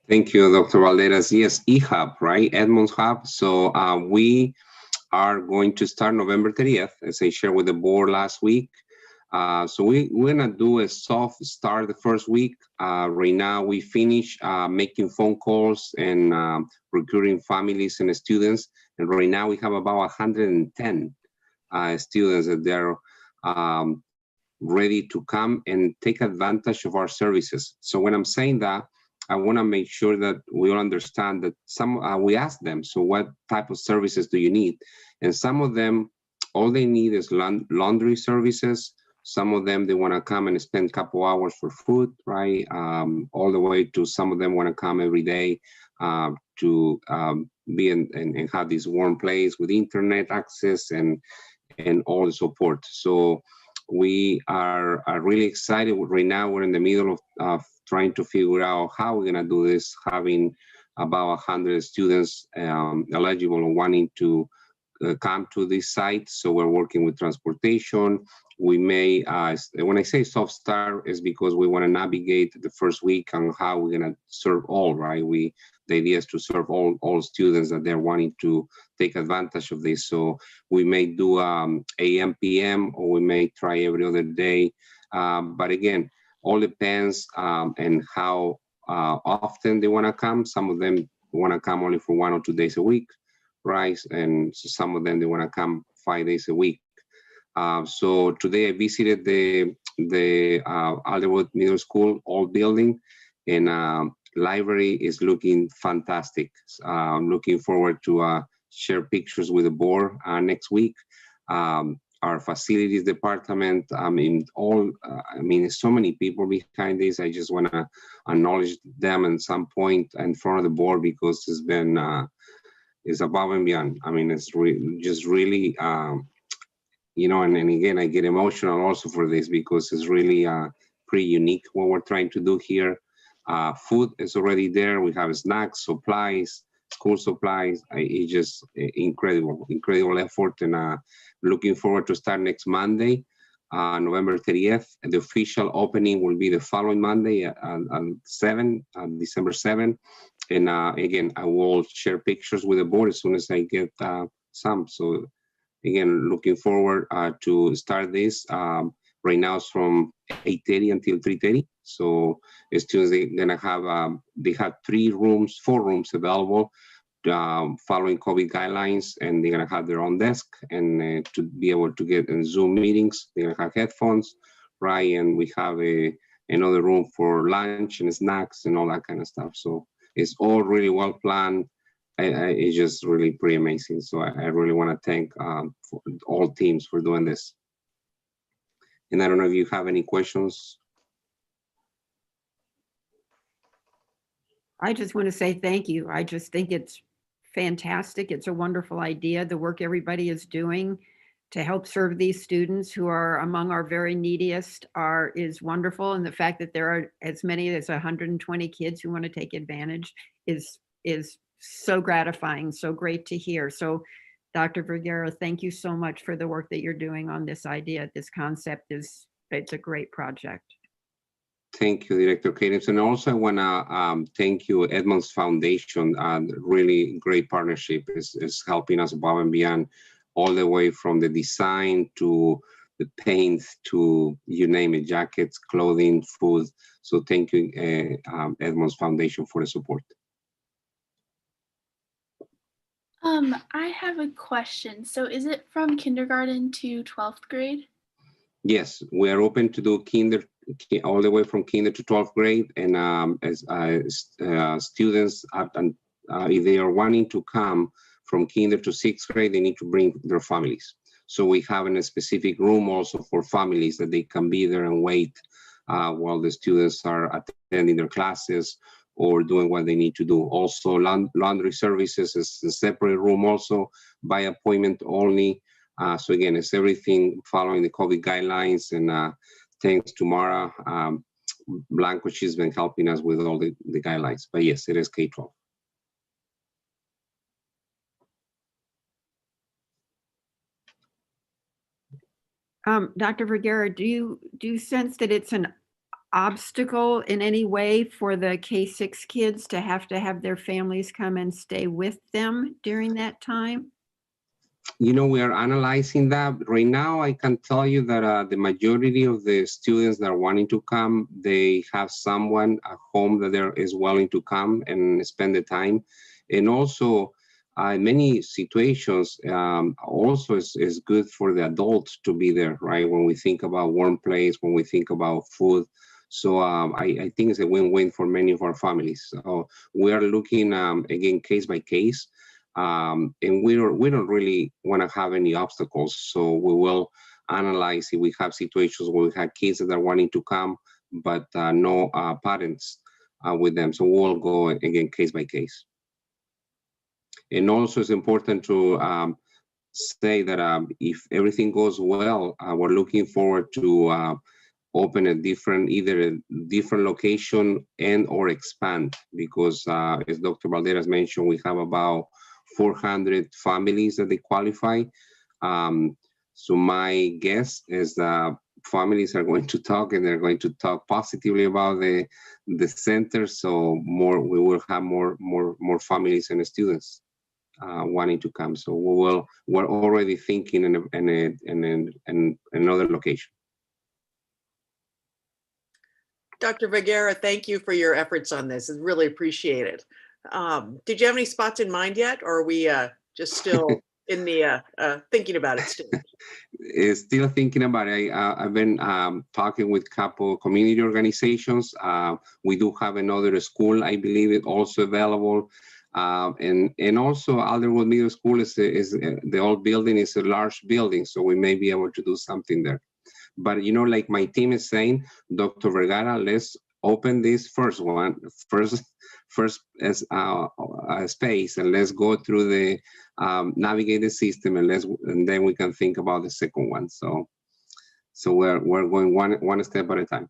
Thank you, Dr. Valderas. Yes, EHub, right? Edmonds Hub. So we are going to start November 30th, as I shared with the board last week. So we're gonna do a soft start the first week. Right now we finish making phone calls and recruiting families and students. And right now we have about 110 students that they're ready to come and take advantage of our services. So when I'm saying that, I want to make sure that we all understand that we ask them, so what type of services do you need? And some of them, all they need is laundry services. Some of them, they want to come and spend a couple hours for food, right? All the way to some of them want to come every day to be and have this warm place with internet access and all the support. So we are really excited. Right now, we're in the middle of trying to figure out how we're going to do this, having about 100 students eligible and wanting to come to this site. So we're working with transportation. We may, when I say soft start, is because we want to navigate the first week on how we're going to serve all, right? The idea is to serve all students that they're wanting to take advantage of this. So we may do AM, PM, or we may try every other day. But again, all depends on how often they want to come. Some of them want to come only for 1 or 2 days a week, right? And so some of them, they want to come 5 days a week. So today I visited the Alderwood Middle School old building, and library is looking fantastic. I'm looking forward to share pictures with the board next week. Our facilities department, I mean, so many people behind this. I just want to acknowledge them at some point in front of the board, because it's been, it's above and beyond. I mean, it's just really, you know, and again, I get emotional also for this, because it's really pretty unique what we're trying to do here. Food is already there. We have snacks, supplies, school supplies. It's just incredible effort, and looking forward to start next Monday, November 30th. And the official opening will be the following Monday on December 7th. And again, I will share pictures with the board as soon as I get some. So again, looking forward to start this. Right now it's from 8:30 until 3:30. So students, they're gonna have, they have 4 rooms available, following COVID guidelines, and they're gonna have their own desk, and to be able to get in Zoom meetings, they're gonna have headphones, right? And we have another room for lunch and snacks and all that kind of stuff. So it's all really well planned. It's just really pretty amazing. So I really want to thank for all teams for doing this. And I don't know if you have any questions. I just want to say thank you. I just think it's fantastic. It's a wonderful idea. The work everybody is doing to help serve these students who are among our very neediest is wonderful. And the fact that there are as many as 120 kids who want to take advantage is so gratifying, so great to hear. So Dr. Vergara, thank you so much for the work that you're doing on this idea. This concept it's a great project. Thank you, Director Cadence. And also I want to thank you, Edmonds Foundation. Really great partnership is helping us above and beyond, all the way from the design to the paint to, you name it, jackets, clothing, food. So thank you, Edmonds Foundation, for the support. I have a question. So is it from kindergarten to 12th grade? Yes, we are open to do all the way from kinder to 12th grade. And as students, if they are wanting to come from kinder to 6th grade, they need to bring their families. So we have a specific room also for families that they can be there and wait while the students are attending their classes, or doing what they need to do. Also, laundry services is a separate room, also by appointment only. So again, it's everything following the COVID guidelines, and thanks to Mara Blanco, she's been helping us with all the guidelines. But yes, it is K-12. Dr. Vergara, do you sense that it's an obstacle in any way for the K-6 kids to have their families come and stay with them during that time? You know, we are analyzing that. Right now, I can tell you that the majority of the students that are wanting to come, they have someone at home that is willing to come and spend the time. And also, in many situations, also is good for the adults to be there, right? When we think about warm place, when we think about food. So I think it's a win-win for many of our families. So we are looking, again, case by case. And we don't really want to have any obstacles. So we will analyze if we have situations where we have kids that are wanting to come, but no parents with them. So we'll go, again, case by case. And also it's important to say that if everything goes well, we're looking forward to open either a different location and or expand, because as Dr. Valderas mentioned, we have about 400 families that they qualify. So my guess is that families are going to talk, and they're going to talk positively about the center. So we will have more families and students wanting to come. So we're already thinking in another location. Dr. Vergara, thank you for your efforts on this. It's really appreciated. Did you have any spots in mind yet, or are we just still in the thinking about it still? Still thinking about it. I've been talking with a couple community organizations. We do have another school, I believe, it also available. And also Alderwood Middle School is the old building is a large building, so we may be able to do something there. But you know, like my team is saying, Dr. Vergara, let's open this first as space, and let's go through the navigate the system, and then we can think about the second one. So we're going one step at a time.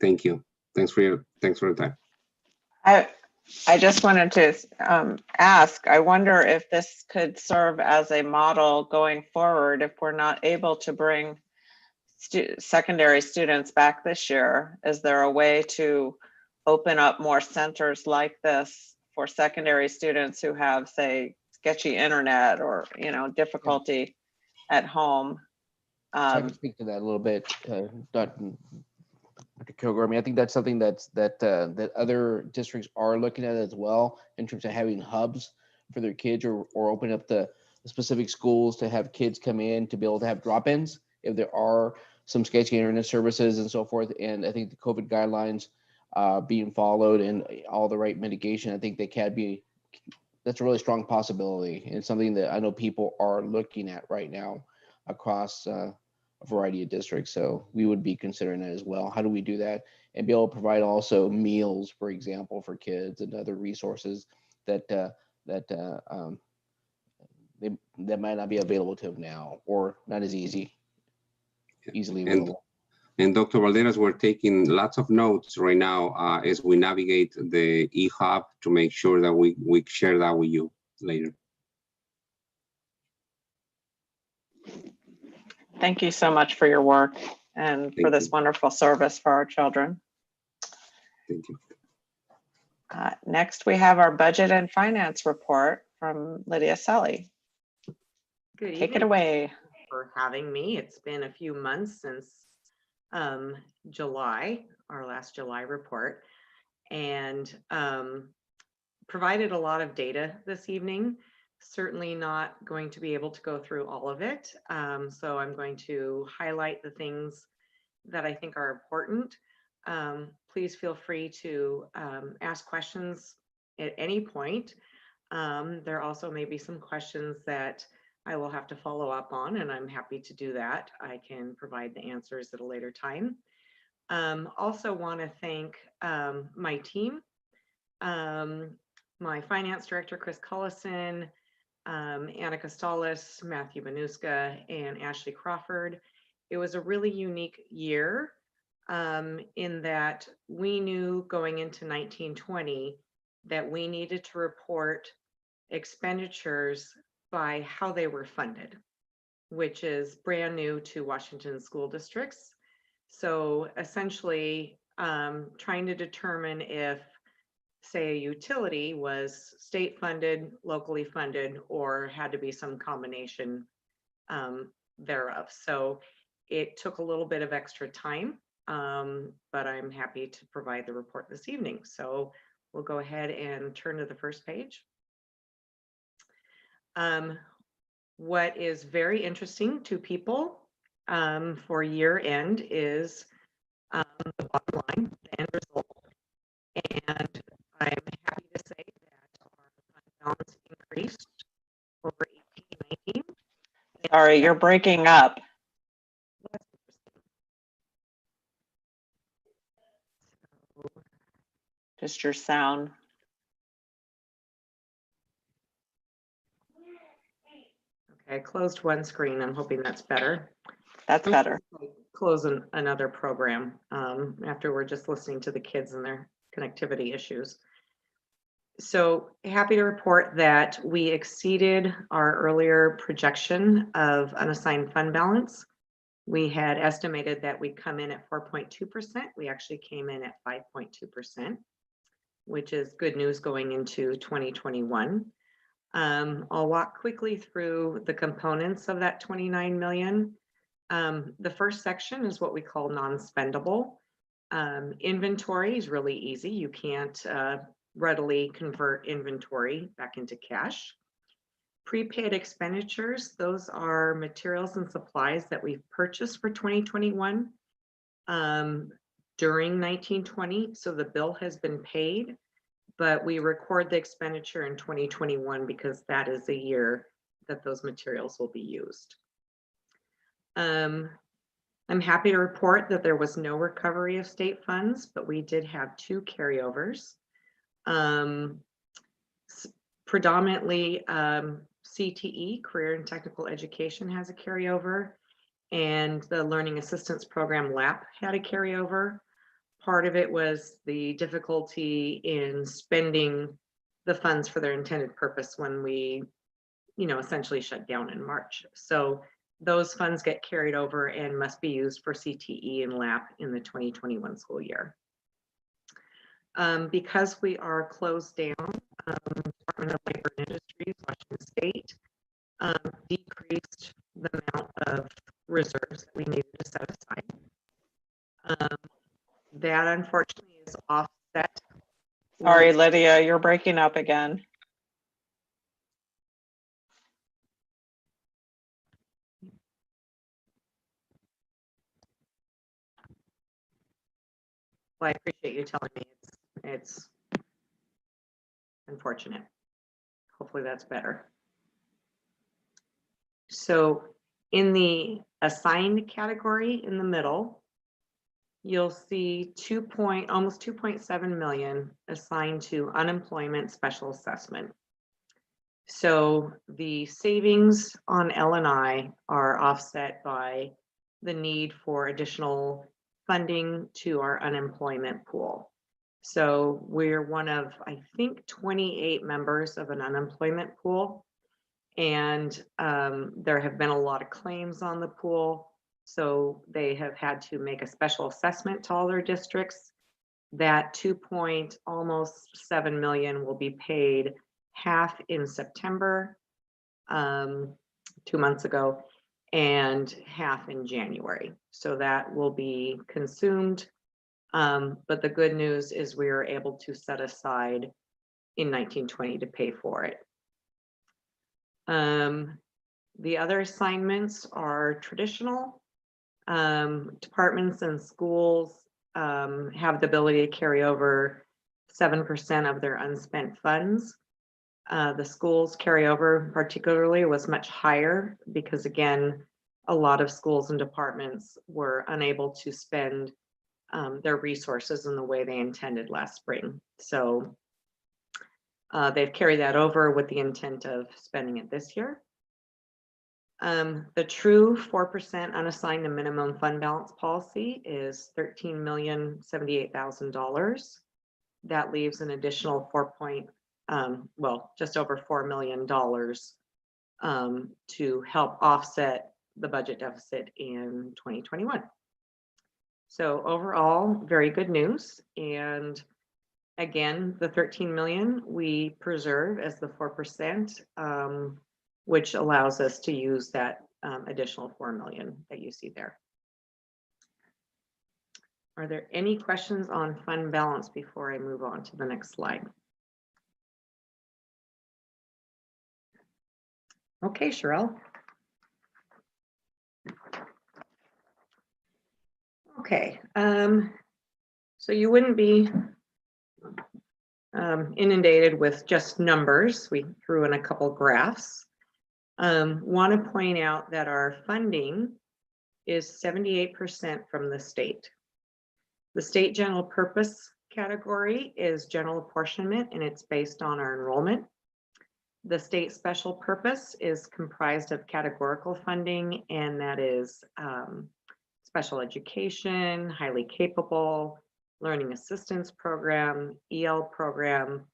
Thank you. Thanks for your time. I just wanted to ask, I wonder if this could serve as a model going forward if we're not able to bring secondary students back this year. Is there a way to open up more centers like this for secondary students who have, say, sketchy internet or, you know, difficulty at home? So I can speak to that a little bit, Dr. Kilgore. I mean, I think that's something that other districts are looking at as well, in terms of having hubs for their kids, or open up the specific schools to have kids come in to be able to have drop-ins if there are some sketchy internet services and so forth. And I think the COVID guidelines being followed and all the right mitigation, I think that's a really strong possibility, and something that I know people are looking at right now across a variety of districts. So we would be considering that as well. How do we do that and be able to provide also meals, for example, for kids, and other resources that might not be available to them now, or not as easily available. And Dr. Valderas, we're taking lots of notes right now as we navigate the EHub to make sure that we share that with you later. Thank you so much for your work and for this wonderful service for our children. Thank you. Next, we have our budget and finance report from Lydia Selly. Good evening. Take it away. For having me. It's been a few months since July, our last July report, and provided a lot of data this evening. Certainly not going to be able to go through all of it. So I'm going to highlight the things that I think are important. Please feel free to ask questions at any point. There also may be some questions that I will have to follow up on, and I'm happy to do that. I can provide the answers at a later time. Also want to thank my team, my finance director, Chris Cullison, Anna Costalis, Matthew Manuska, and Ashley Crawford. It was a really unique year in that we knew going into 1920 that we needed to report expenditures by how they were funded, which is brand new to Washington school districts. So essentially, trying to determine if, say, a utility was state funded, locally funded, or had to be some combination thereof. So it took a little bit of extra time, but I'm happy to provide the report this evening. So we'll go ahead and turn to the first page. What is very interesting to people for year end is the bottom line, the end result. And I'm happy to say that our fund balance increased over 18-19. Sorry, you're breaking up. Just your sound. Okay, I closed one screen. I'm hoping that's better. That's better. Close another program after we're just listening to the kids and their connectivity issues. So happy to report that we exceeded our earlier projection of unassigned fund balance. We had estimated that we'd come in at 4.2%. We actually came in at 5.2%, which is good news going into 2021. I'll walk quickly through the components of that 29 million. The first section is what we call non-spendable. Inventory is really easy. You can't readily convert inventory back into cash. Prepaid expenditures, those are materials and supplies that we've purchased for 2021 during 1920. So the bill has been paid, but we record the expenditure in 2021 because that is the year that those materials will be used. I'm happy to report that there was no recovery of state funds, but we did have 2 carryovers. Predominantly CTE, Career and Technical Education, has a carryover, and the Learning Assistance Program, LAP, had a carryover. Part of it was the difficulty in spending the funds for their intended purpose when we, essentially shut down in March. So those funds get carried over and must be used for CTE and LAP in the 2021 school year. Because we are closed down, Department of Labor and Industries, Washington State, decreased the amount of reserves that we needed to set aside. That unfortunately is offset. Sorry, Lydia, you're breaking up again. Well, I appreciate you telling me it's unfortunate. Hopefully that's better. So in the assigned category in the middle, you'll see almost 2.7 million assigned to unemployment special assessment. So the savings on L&I are offset by the need for additional funding to our unemployment pool. So we're one of, I think, 28 members of an unemployment pool. And there have been a lot of claims on the pool. So they have had to make a special assessment to all their districts. That almost 7 million will be paid, half in September, 2 months ago, and half in January. So that will be consumed. But the good news is we are able to set aside in 1920 to pay for it. The other assignments are traditional. Departments and schools have the ability to carry over 7% of their unspent funds. The schools carryover particularly was much higher because, again, a lot of schools and departments were unable to spend their resources in the way they intended last spring. So they've carried that over with the intent of spending it this year. The true 4% unassigned to minimum fund balance policy is $13,078,000. That leaves an additional just over $4 million to help offset the budget deficit in 2021. So overall, very good news. And again, the 13 million we preserve as the 4%, which allows us to use that additional 4 million that you see there. Are there any questions on fund balance before I move on to the next slide? Okay, Sherelle. Okay, so you wouldn't be inundated with just numbers. We threw in a couple graphs. Want to point out that our funding is 78% from the state. The state general purpose category is general apportionment, and it's based on our enrollment. The state special purpose is comprised of categorical funding, and that is special education, highly capable, learning assistance program, EL program,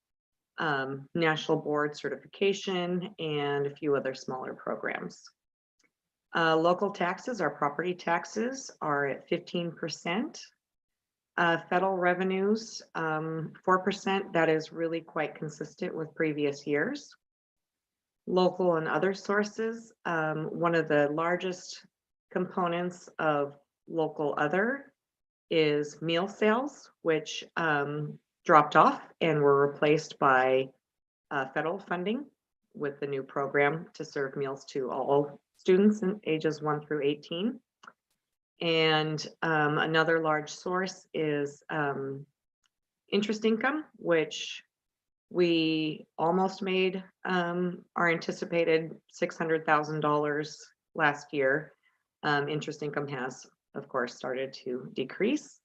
national board certification, and a few other smaller programs. Local taxes, our property taxes, are at 15%. Federal revenues, 4%. That is really quite consistent with previous years. Local and other sources, one of the largest components of local other is meal sales, which dropped off and were replaced by federal funding with the new program to serve meals to all students in ages 1 through 18. And another large source is interest income, which we almost made our anticipated $600,000 last year. Interest income has, of course, started to decrease.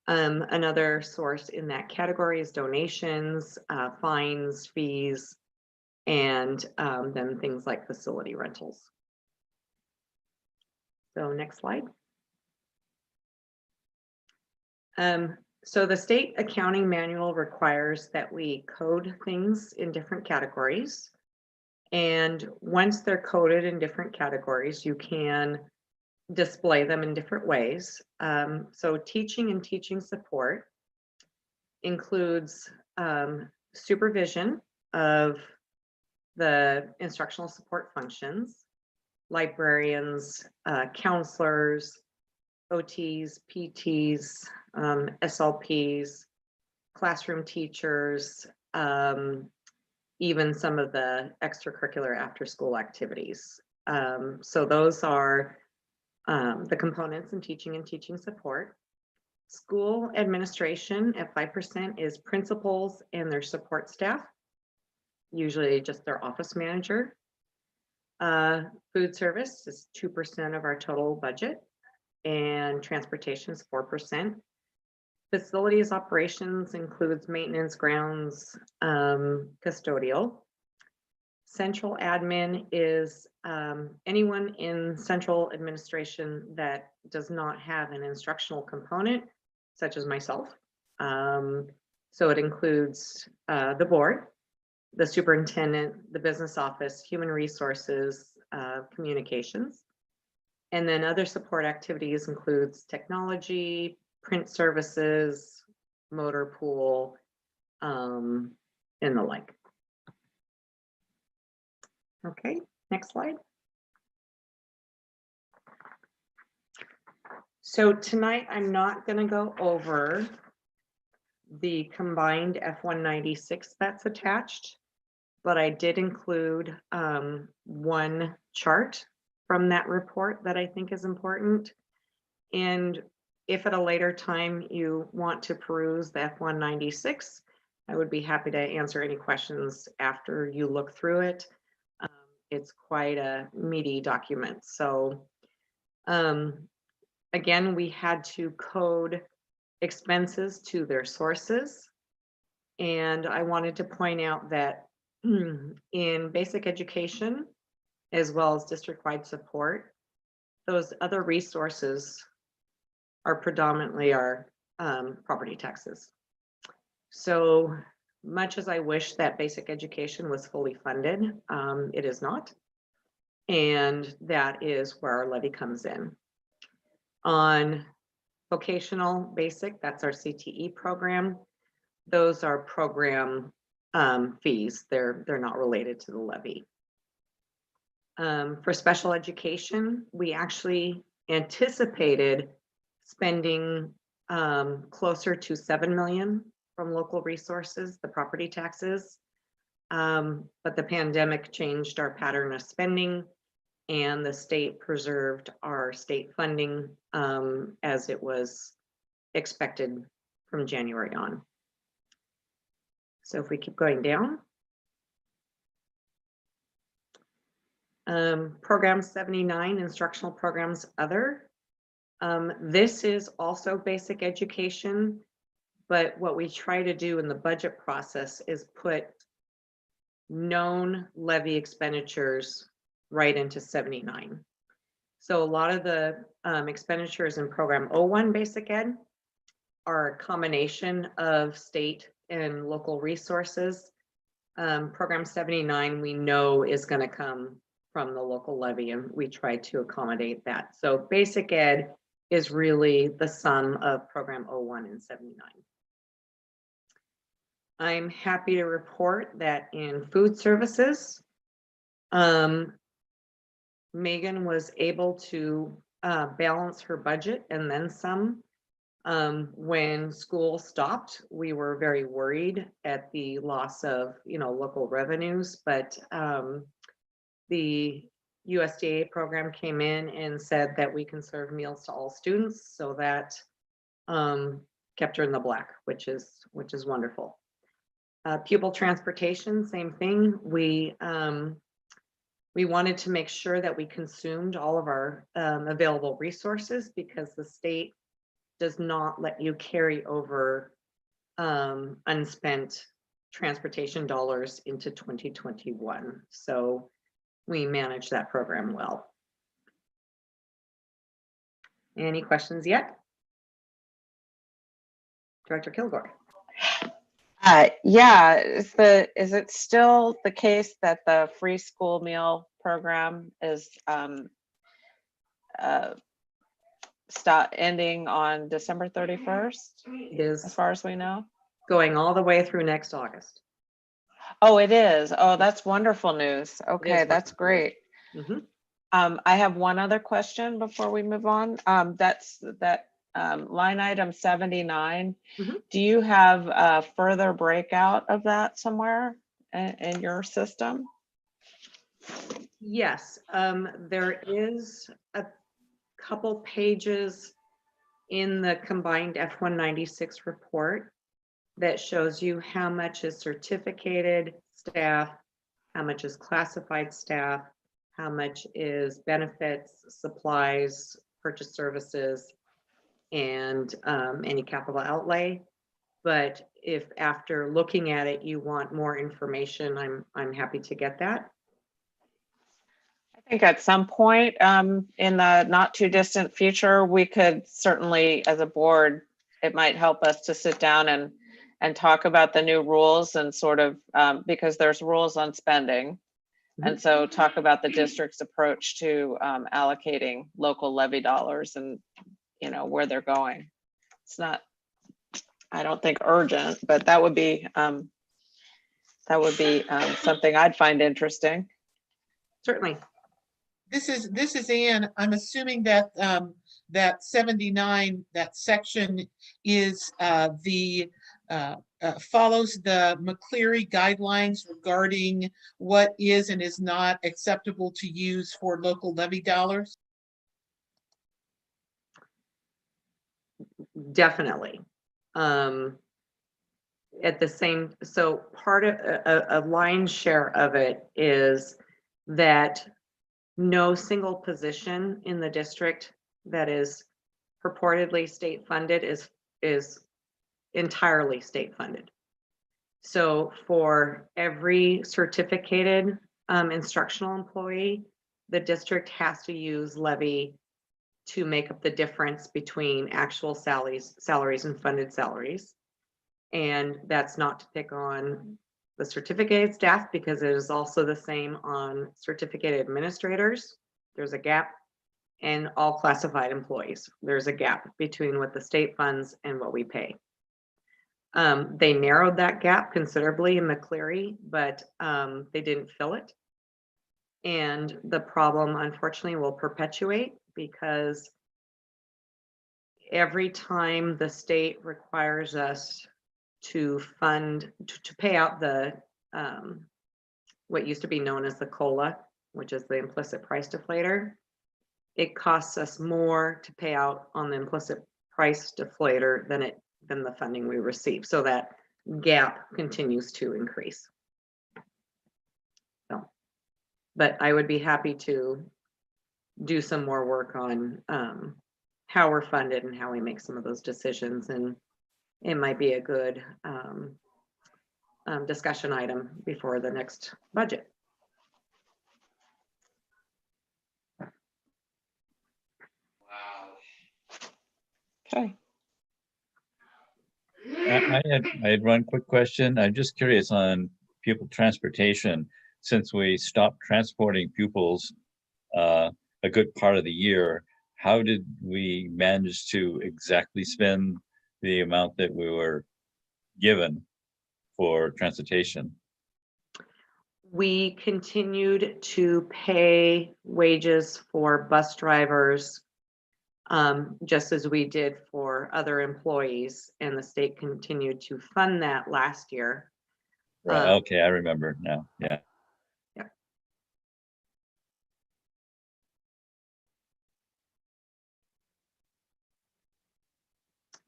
Another source in that category is donations, fines, fees, and then things like facility rentals. So next slide. So the state accounting manual requires that we code things in different categories. And once they're coded in different categories, you can display them in different ways. So teaching and teaching support includes supervision of the instructional support functions, librarians, counselors, OTs, PTs, SLPs, classroom teachers, even some of the extracurricular after-school activities. So those are the components in teaching and teaching support. School administration at 5% is principals and their support staff, usually just their office manager. Food service is 2% of our total budget, and transportation is 4%. Facilities operations includes maintenance, grounds, custodial. Central admin is anyone in central administration that does not have an instructional component, such as myself. So it includes the board, the superintendent, the business office, human resources, communications. And then other support activities includes technology, print services, motor pool, and the like. Okay, next slide. So tonight I'm not going to go over the combined F-196 that's attached, but I did include one chart from that report that I think is important. And if at a later time you want to peruse the F-196, I would be happy to answer any questions after you look through it. It's quite a meaty document. So again, we had to code expenses to their sources. And I wanted to point out that in basic education, as well as district-wide support, those other resources are predominantly our property taxes. So much as I wish that basic education was fully funded, it is not. And that is where our levy comes in. On vocational basic, that's our CTE program. Those are program fees. They're not related to the levy. For special education, we actually anticipated spending closer to 7 million from local resources, the property taxes. But the pandemic changed our pattern of spending, and the state preserved our state funding as it was expected from January on. So if we keep going down. Program 79, instructional programs other. This is also basic education, but what we try to do in the budget process is put known levy expenditures right into 79. So a lot of the expenditures in program 01 basic ed are a combination of state and local resources. Program 79 we know is going to come from the local levy, and we try to accommodate that. So basic ed is really the sum of program 01 and 79. I'm happy to report that in food services, Megan was able to balance her budget and then some. When school stopped, we were very worried at the loss of, local revenues, but the USDA program came in and said that we can serve meals to all students. So that kept her in the black, which is wonderful. Pupil transportation, same thing. We wanted to make sure that we consumed all of our available resources, because the state does not let you carry over unspent transportation dollars into 2021. So we manage that program well. Any questions yet? Director Kilgore. Yeah, is it still the case that the free school meal program is ending on December 31st? It is, as far as we know, going all the way through next August. Oh, it is. Oh, that's wonderful news. Okay, that's great. Mm-hmm. I have one other question before we move on. That's line item 79. Mm-hmm. Do you have a further breakout of that somewhere in your system? Yes, there is a couple pages in the combined F196 report that shows you how much is certificated staff, how much is classified staff, how much is benefits, supplies, purchase services, and any capital outlay. But if after looking at it you want more information, I'm happy to get that. I think at some point in the not too distant future, we could certainly, as a board, it might help us to sit down and talk about the new rules and sort of, because there's rules on spending. Mm-hmm. And so talk about the district's approach to allocating local levy dollars and, where they're going. It's not, I don't think urgent, but that would be something I'd find interesting. Certainly. This is Ann. I'm assuming that that 79, that section is follows the McCleary guidelines regarding what is and is not acceptable to use for local levy dollars. Definitely. At the same, so part of a lion's share of it is that no single position in the district that is purportedly state funded is is entirely state funded. So for every certificated instructional employee, the district has to use levy to make up the difference between actual salaries and funded salaries. And that's not to pick on the certificated staff, because it is also the same on certificated administrators. There's a gap, and all classified employees. There's a gap between what the state funds and what we pay. They narrowed that gap considerably in McCleary, but they didn't fill it. And the problem, unfortunately, will perpetuate, because every time the state requires us to fund, to pay out the, what used to be known as the COLA, which is the implicit price deflator, it costs us more to pay out on the implicit price deflator than the funding we receive. So that gap continues to increase. So, but I would be happy to do some more work on how we're funded and how we make some of those decisions. And it might be a good discussion item before the next budget. Okay. I had one quick question. I'm just curious on pupil transportation. Since we stopped transporting pupils a good part of the year, how did we manage to exactly spend the amount that we were given for transportation? We continued to pay wages for bus drivers, just as we did for other employees, and the state continued to fund that last year. Right. Okay, I remember now. Yeah. Yeah.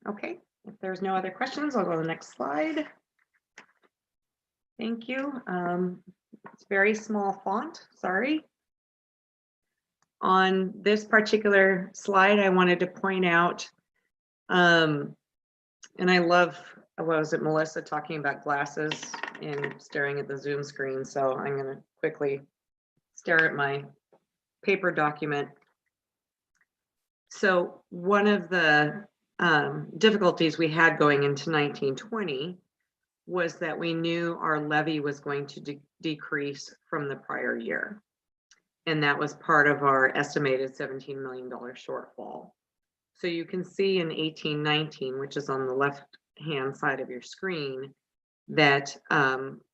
Okay, if there's no other questions, I'll go to the next slide. Thank you. It's very small font, sorry. On this particular slide, I wanted to point out, and I love, what was it, Melissa talking about glasses and staring at the Zoom screen. So I'm going to quickly stare at my paper document. So one of the difficulties we had going into 1920 was that we knew our levy was going to decrease from the prior year. And that was part of our estimated $17 million shortfall. So you can see in 1819, which is on the left-hand side of your screen, that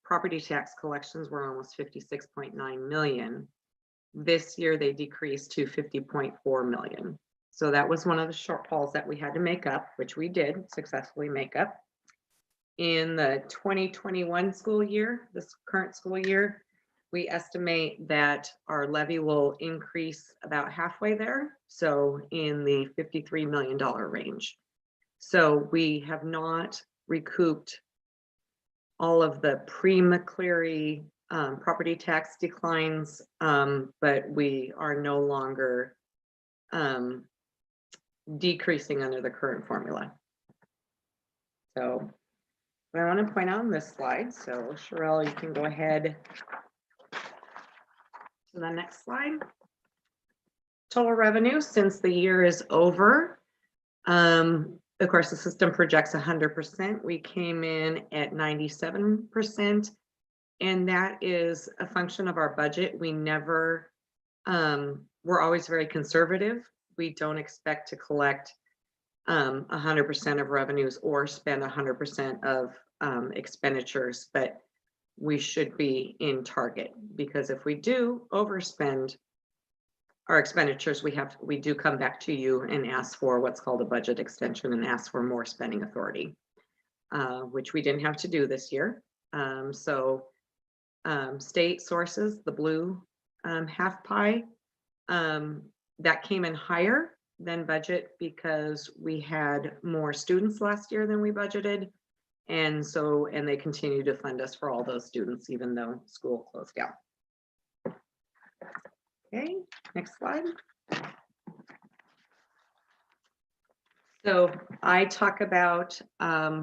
property tax collections were almost 56.9 million. This year they decreased to 50.4 million. So that was one of the shortfalls that we had to make up, which we did successfully make up. In the 2021 school year, this current school year, we estimate that our levy will increase about halfway there. So in the $53 million range. So we have not recouped all of the pre-McCleary property tax declines, but we are no longer decreasing under the current formula. So what I want to point out on this slide, so Sherelle, you can go ahead to the next slide. Total revenue since the year is over. Of course, the system projects 100%. We came in at 97%, and that is a function of our budget. We never, we're always very conservative. We don't expect to collect 100% of revenues or spend 100% of expenditures, but we should be in target, because if we do overspend our expenditures, we do come back to you and ask for what's called a budget extension and ask for more spending authority, which we didn't have to do this year. State sources, the blue half pie, that came in higher than budget because we had more students last year than we budgeted. And they continue to fund us for all those students, even though school closed down. Okay, next slide. So I talk about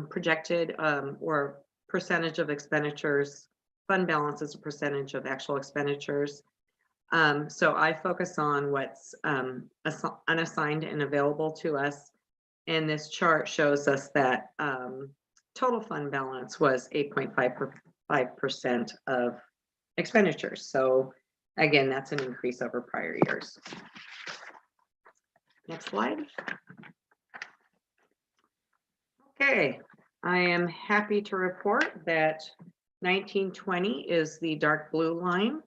projected or percentage of expenditures, fund balance as a percentage of actual expenditures. So I focus on what's unassigned and available to us. And this chart shows us that total fund balance was 8.5% of expenditures. So again, that's an increase over prior years. Next slide. Okay, I am happy to report that 1920 is the dark blue line.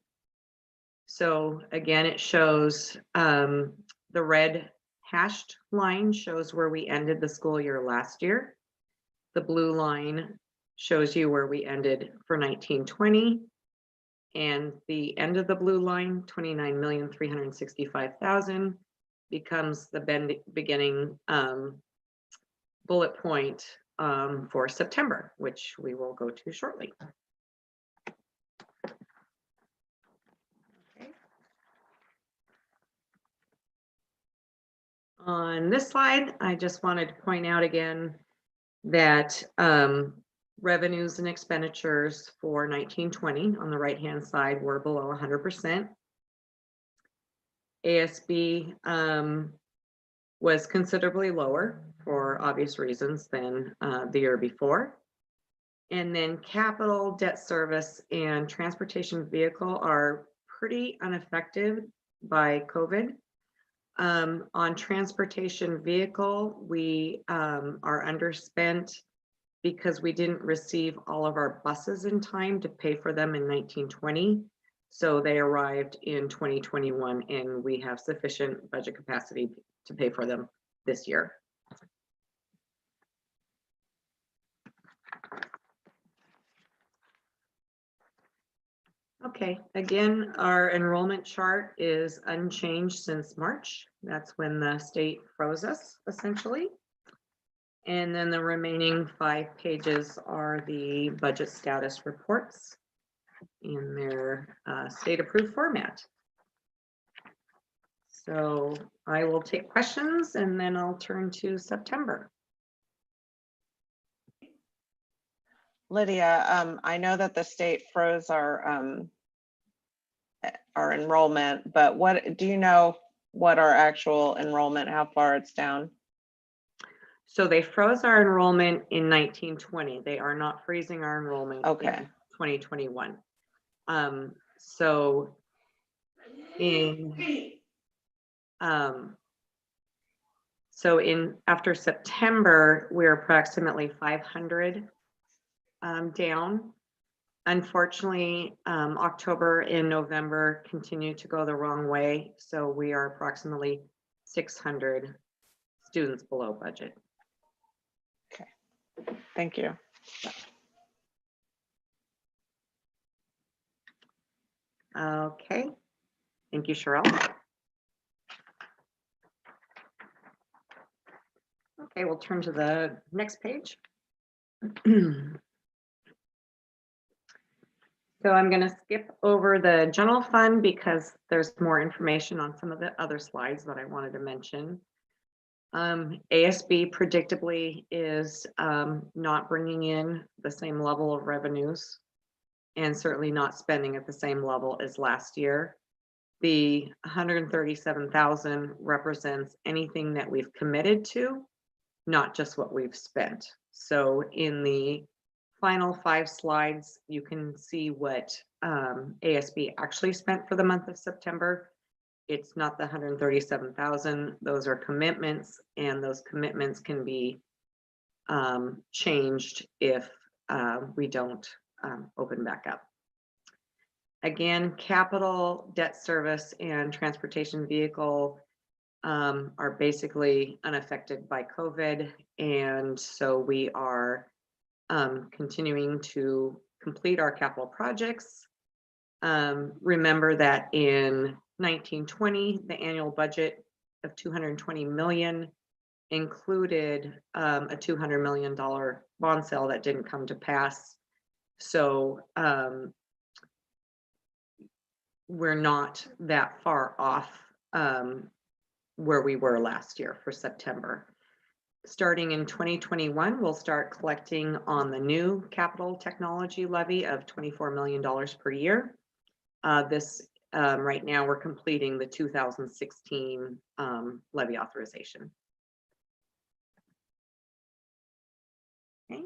So again, it shows the red hashed line shows where we ended the school year last year. The blue line shows you where we ended for 1920. And the end of the blue line, 29,365,000, becomes the beginning bullet point for September, which we will go to shortly. Okay. On this slide, I just wanted to point out again that revenues and expenditures for 1920 on the right-hand side were below 100%. ASB was considerably lower for obvious reasons than the year before. And then capital, debt service, and transportation vehicle are pretty unaffected by COVID. On transportation vehicle, we are underspent because we didn't receive all of our buses in time to pay for them in 1920. So they arrived in 2021 and we have sufficient budget capacity to pay for them this year. Okay, again, our enrollment chart is unchanged since March. That's when the state froze us, essentially. And then the remaining 5 pages are the budget status reports in their state approved format. So I will take questions and then I'll turn to September. Lydia, I know that the state froze our enrollment, but what do you know what our actual enrollment, how far it's down? So they froze our enrollment in 1920. They are not freezing our enrollment in 2021. So after September, we're approximately 500 down. Unfortunately, October and November continue to go the wrong way. So we are approximately 600 students below budget. Okay, thank you. Okay, thank you, Cheryl. Okay, we'll turn to the next page. So I'm going to skip over the general fund because there's more information on some of the other slides that I wanted to mention. ASB predictably is not bringing in the same level of revenues and certainly not spending at the same level as last year. The 137,000 represents anything that we've committed to, not just what we've spent. So in the final 5 slides, you can see what ASB actually spent for the month of September. It's not the 137,000. Those are commitments, and those commitments can be changed if we don't open back up. Again, capital, debt service, and transportation vehicle are basically unaffected by COVID. And so we are continuing to complete our capital projects. Remember that in 1920, the annual budget of 220 million included a $200 million bond sale that didn't come to pass. So we're not that far off where we were last year for September. starting in 2021, we'll start collecting on the new capital technology levy of $24 million per year. Right now we're completing the 2016 levy authorization. Okay.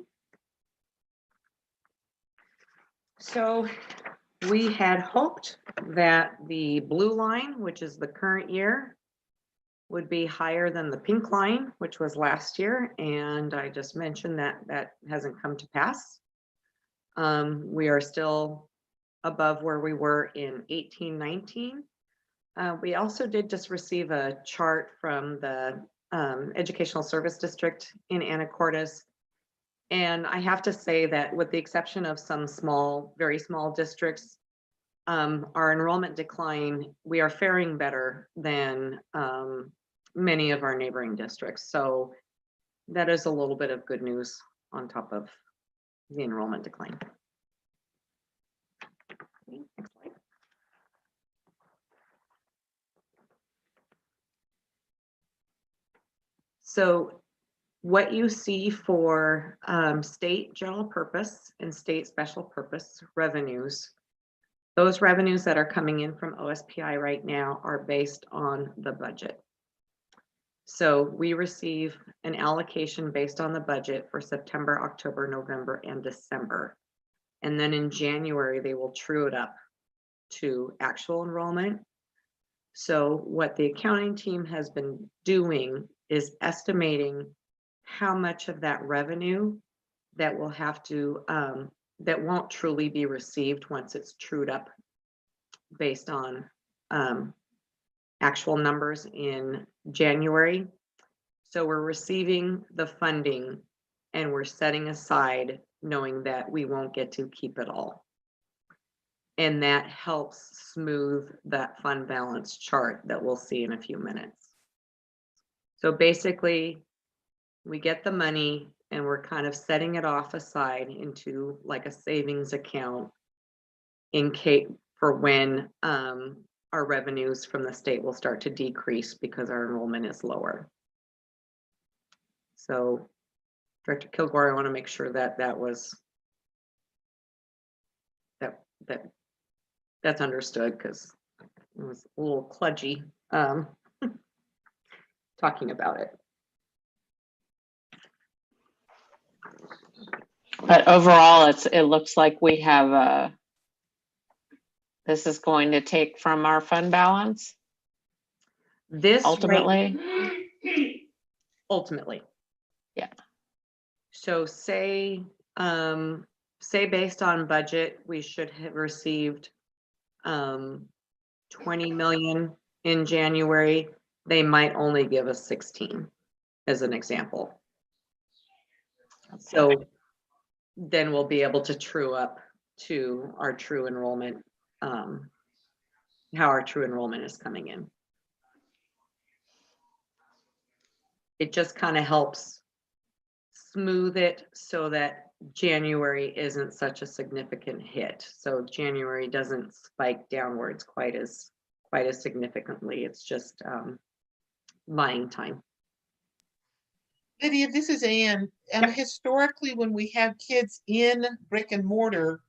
So we had hoped that the blue line, which is the current year, would be higher than the pink line, which was last year. And I just mentioned that that hasn't come to pass. We are still above where we were in 18-19. We also did just receive a chart from the Educational Service District in Anacortes. And I have to say that with the exception of some small, very small districts, our enrollment decline, we are faring better than many of our neighboring districts. So that is a little bit of good news on top of the enrollment decline. Okay, next slide. So what you see for state general purpose and state special purpose revenues, those revenues that are coming in from OSPI right now are based on the budget. So we receive an allocation based on the budget for September, October, November, and December. And then in January, they will true it up to actual enrollment. So what the accounting team has been doing is estimating how much of that revenue that will have to, that won't truly be received once it's trued up based on actual numbers in January. So we're receiving the funding and we're setting aside knowing that we won't get to keep it all. And that helps smooth that fund balance chart that we'll see in a few minutes. So basically, we get the money and we're kind of setting it off aside into like a savings account in case for when our revenues from the state will start to decrease because our enrollment is lower. So Director Kilgore, I want to make sure that that's understood, because it was a little kludgy talking about it. But overall, it looks like we have this is going to take from our fund balance. This ultimately, ultimately, yeah. So say based on budget, we should have received 20 million in January. They might only give us 16 as an example. So then we'll be able to true up to our true enrollment, how our true enrollment is coming in. It just kind of helps smooth it so that January isn't such a significant hit. So January doesn't spike downwards quite as significantly. It's just buying time. Lydia, this is Anne. Historically, when we have kids in brick and mortar,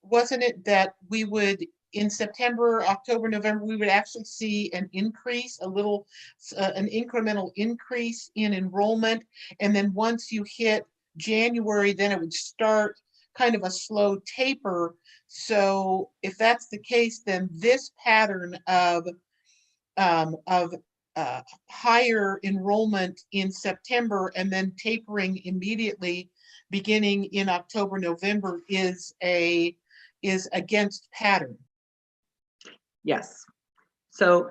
wasn't it that we would, in September, October, November, we would actually see an increase, an incremental increase in enrollment. And then once you hit January, then it would start kind of a slow taper. So if that's the case, then this pattern of higher enrollment in September and then tapering immediately beginning in October, November is against pattern. Yes. So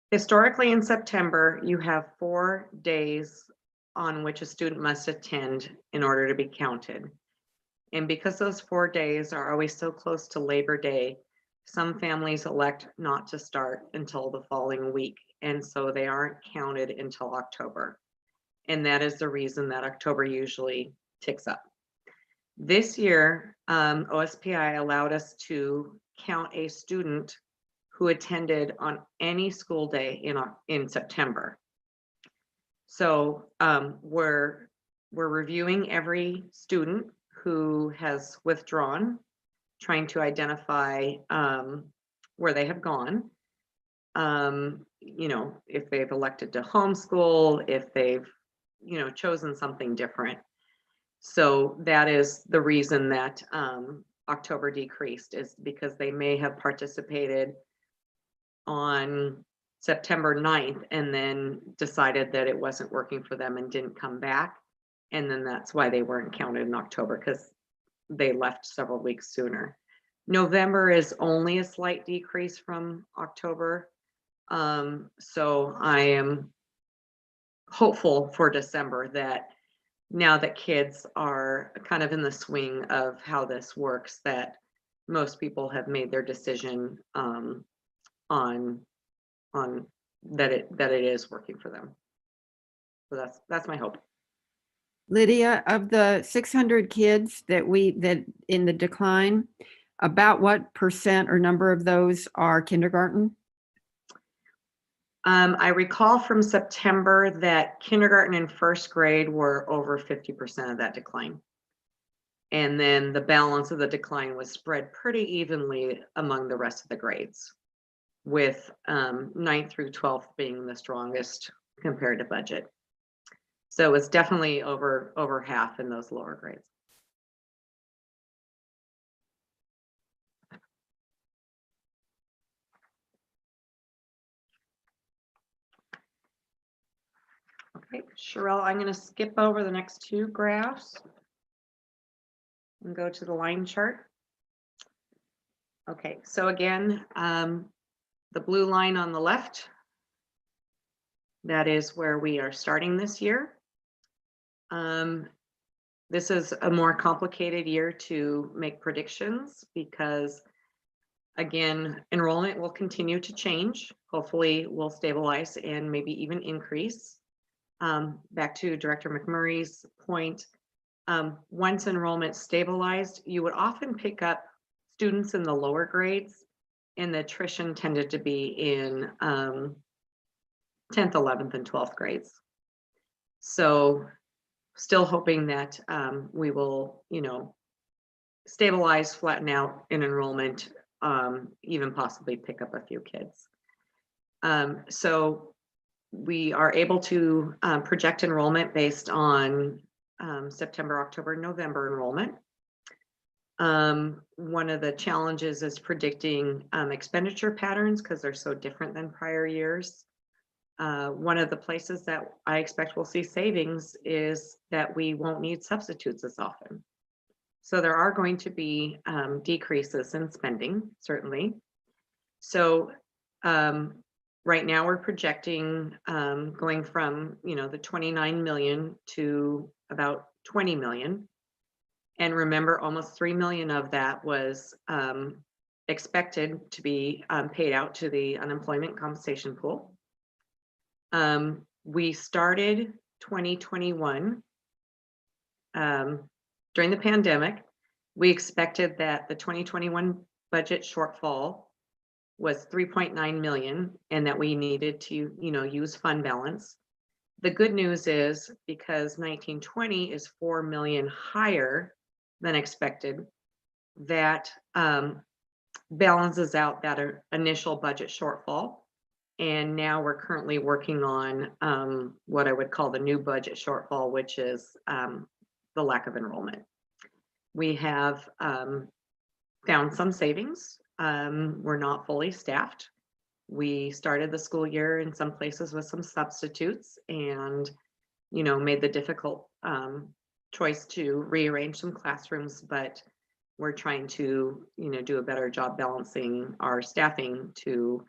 historically in September, you have 4 days on which a student must attend in order to be counted. And because those 4 days are always so close to Labor Day, some families elect not to start until the following week. And so they aren't counted until October. And that is the reason that October usually ticks up. This year, OSPI allowed us to count a student who attended on any school day in September. So we're reviewing every student who has withdrawn, trying to identify where they have gone. You know, if they've elected to homeschool, if they've, you know, chosen something different. So that is the reason that October decreased, is because they may have participated on September 9th and then decided that it wasn't working for them and didn't come back. And then that's why they weren't counted in October, because they left several weeks sooner. November is only a slight decrease from October. So I am hopeful for December that now that kids are kind of in the swing of how this works, that most people have made their decision on that it is working for them. So that's my hope. Lydia, of the 600 kids that in the decline, about what percent or number of those are kindergarten? I recall from September that kindergarten and first grade were over 50% of that decline. And then the balance of the decline was spread pretty evenly among the rest of the grades, with 9th through 12th being the strongest compared to budget. So it's definitely over half in those lower grades. Okay, Sherelle, I'm going to skip over the next two graphs and go to the line chart. Okay, so again, the blue line on the left, that is where we are starting this year. This is a more complicated year to make predictions because, again, enrollment will continue to change. Hopefully we'll stabilize and maybe even increase. Back to Director McMurray's point, once enrollment stabilized, you would often pick up students in the lower grades, and the attrition tended to be in 10th, 11th, and 12th grades. So still hoping that we will, you know, stabilize, flatten out in enrollment, even possibly pick up a few kids. So we are able to project enrollment based on September, October, November enrollment. One of the challenges is predicting expenditure patterns because they're so different than prior years. One of the places that I expect we'll see savings is that we won't need substitutes as often. So there are going to be decreases in spending, certainly. So right now we're projecting going from, you know, the 29 million to about 20 million. And remember, almost 3 million of that was expected to be paid out to the unemployment compensation pool. We started 2021 during the pandemic. We expected that the 2021 budget shortfall was 3.9 million and that we needed to, you know, use fund balance. The good news is because 1920 is 4 million higher than expected, that balances out that initial budget shortfall. And now we're currently working on what I would call the new budget shortfall, which is the lack of enrollment. We have found some savings. We're not fully staffed. We started the school year in some places with some substitutes and, you know, made the difficult choice to rearrange some classrooms, but we're trying to, you know, do a better job balancing our staffing to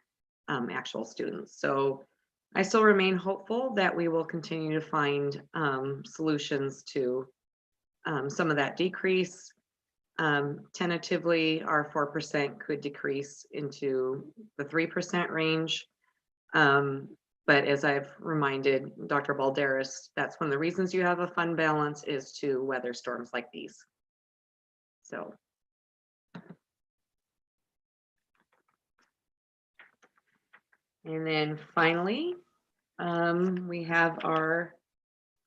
actual students. So I still remain hopeful that we will continue to find solutions to some of that decrease. Tentatively, our 4% could decrease into the 3% range. But as I've reminded Dr. Balderas, that's one of the reasons you have a fund balance is to weather storms like these. So. And then finally, we have our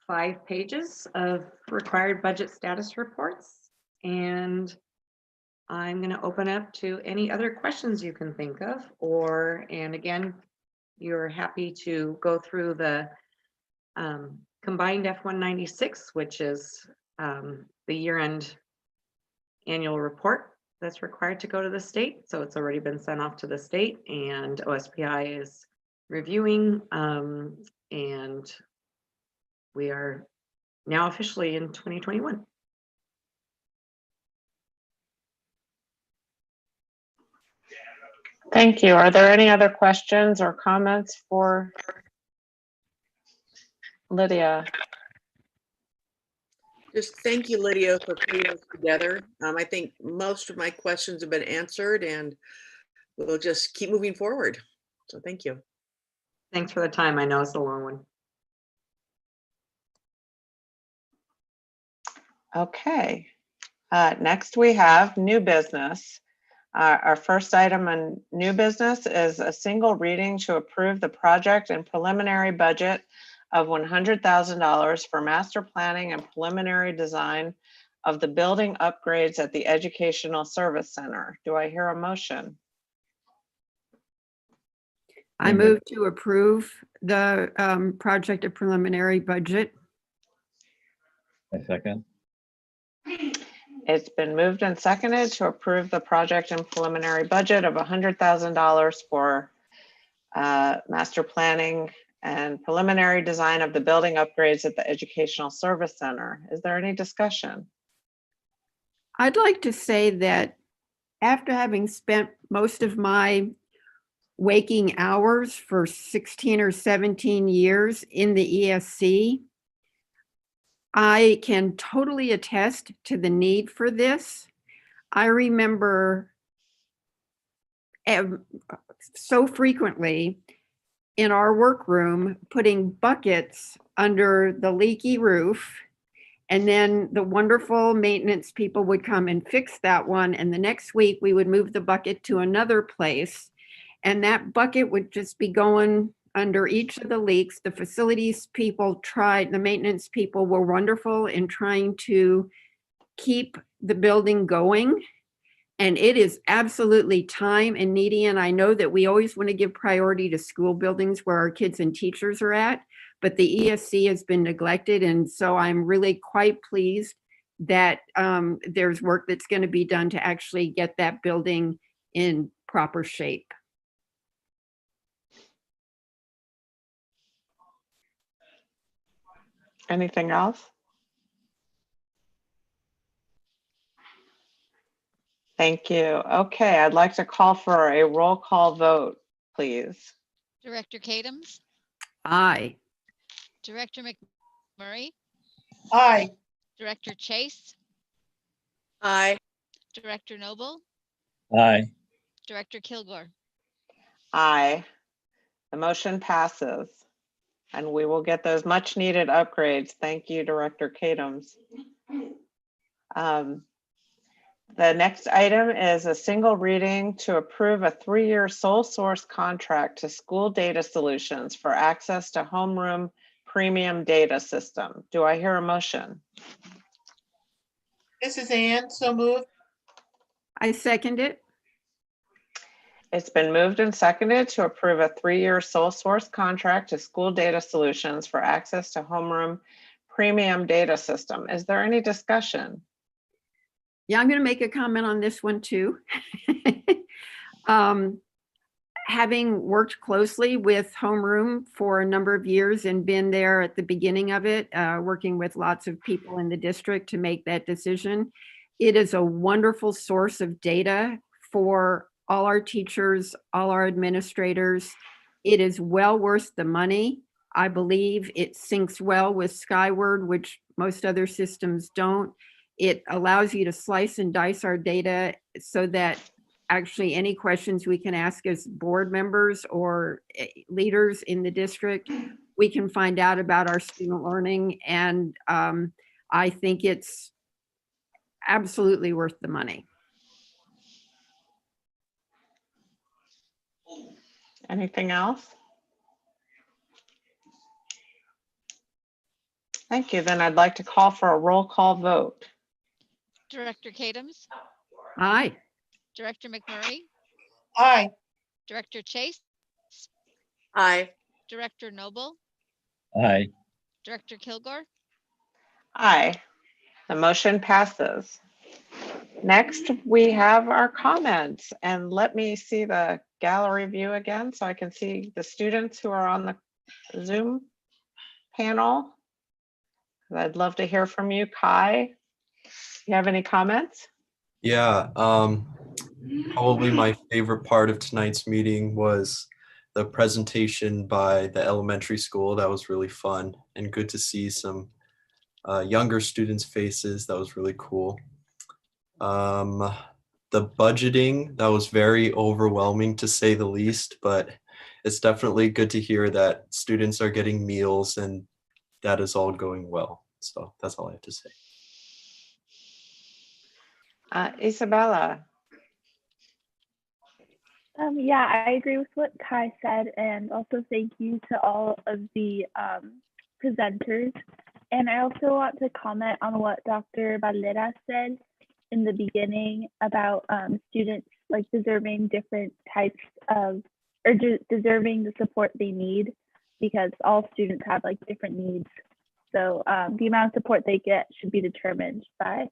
5 pages of required budget status reports. And I'm going to open up to any other questions you can think of, and again, you're happy to go through the combined F-196, which is the year-end annual report that's required to go to the state. So it's already been sent off to the state, and OSPI is reviewing, and we are now officially in 2021. Thank you. Are there any other questions or comments for Lydia? Just thank you, Lydia, for putting this together. I think most of my questions have been answered, and we'll just keep moving forward. So thank you. Thanks for the time. I know it's a long one. Okay. Next we have new business. Our first item on new business is a single reading to approve the project and preliminary budget of $100,000 for master planning and preliminary design of the building upgrades at the Educational Service Center. Do I hear a motion? I move to approve the project of preliminary budget. I second. It's been moved and seconded to approve the project and preliminary budget of $100,000 for master planning and preliminary design of the building upgrades at the Educational Service Center. Is there any discussion? I'd like to say that after having spent most of my waking hours for 16 or 17 years in the ESC, I can totally attest to the need for this. I remember so frequently in our workroom putting buckets under the leaky roof, and then the wonderful maintenance people would come and fix that one, and the next week we would move the bucket to another place, and that bucket would just be going under each of the leaks. The facilities people tried, the maintenance people were wonderful in trying to keep the building going. And it is absolutely time and needy. And I know that we always want to give priority to school buildings where our kids and teachers are at, but the ESC has been neglected. And so I'm really quite pleased that there's work that's going to be done to actually get that building in proper shape. Anything else? Thank you. Okay, I'd like to call for a roll call vote, please. Director Kadams? Aye. Director McMurray? Aye. Director Chase? Aye. Director Noble? Aye. Director Kilgore? Aye. The motion passes, and we will get those much needed upgrades. Thank you, Director Kadams. The next item is a single reading to approve a 3-year sole source contract to School Data Solutions for access to homeroom premium data system. Do I hear a motion? This is Ann, so moved. I second it. It's been moved and seconded to approve a 3-year sole source contract to School Data Solutions for access to homeroom premium data system. Is there any discussion? Yeah, I'm going to make a comment on this one too. Having worked closely with homeroom for a number of years and been there at the beginning of it, working with lots of people in the district to make that decision, it is a wonderful source of data for all our teachers, all our administrators. It is well worth the money. I believe it syncs well with Skyward, which most other systems don't. It allows you to slice and dice our data so that actually any questions we can ask as board members or leaders in the district, we can find out about our student learning. And I think it's absolutely worth the money. Anything else? Thank you. Then I'd like to call for a roll call vote. Director Kadams, Aye. Director McMurray, Aye. Director Chase, Aye. Director Noble, Aye. Director Kilgore. Aye. The motion passes. Next, we have our comments, and let me see the gallery view again so I can see the students who are on the Zoom panel. I'd love to hear from you, Kai. You have any comments? Yeah, probably my favorite part of tonight's meeting was the presentation by the elementary school. That was really fun and good to see some younger students' faces. That was really cool. The budgeting, that was very overwhelming to say the least, but it's definitely good to hear that students are getting meals and that is all going well. So that's all I have to say. Isabella. Yeah, I agree with what Kai said, and also thank you to all of the presenters. And I also want to comment on what Dr. Valera said in the beginning about students like deserving different types of, or deserving the support they need, because all students have like different needs. So the amount of support they get should be determined by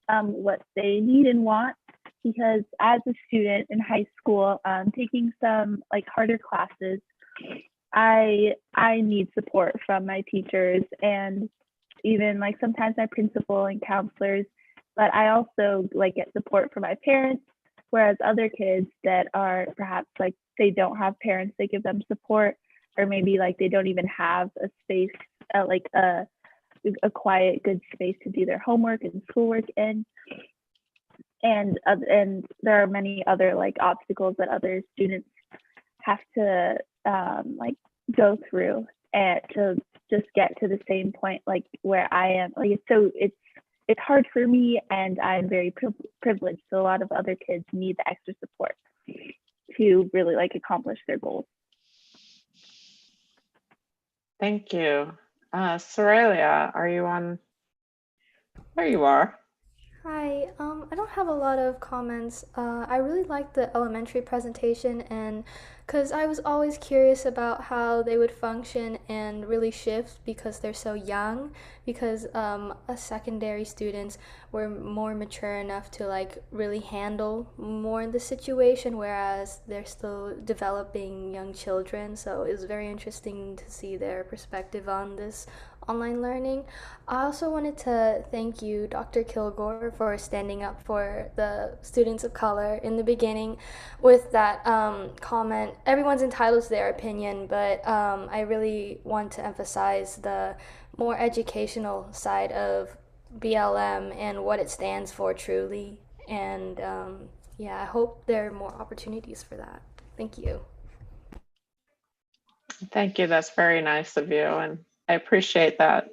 what they need and want. Because as a student in high school, taking some like harder classes, I need support from my teachers and even like sometimes my principal and counselors, but I also like get support from my parents, whereas other kids that are perhaps like they don't have parents that give them support, or maybe like they don't even have a space, like a quiet, good space to do their homework and schoolwork in. And there are many other like obstacles that other students have to like go through and to just get to the same point like where I am. Like it's hard for me, and I'm very privileged. So a lot of other kids need the extra support to really like accomplish their goals. Thank you. Soralia, are you on? There you are. Hi, I don't have a lot of comments. I really liked the elementary presentation, and because I was always curious about how they would function and really shift because they're so young, because secondary students were more mature enough to like really handle more in the situation, whereas they're still developing young children. So it was very interesting to see their perspective on this online learning. I also wanted to thank you, Dr. Kilgore, for standing up for the students of color in the beginning with that comment. Everyone's entitled to their opinion, but I really want to emphasize the more educational side of BLM and what it stands for truly. And yeah, I hope there are more opportunities for that. Thank you. Thank you. That's very nice of you, and I appreciate that.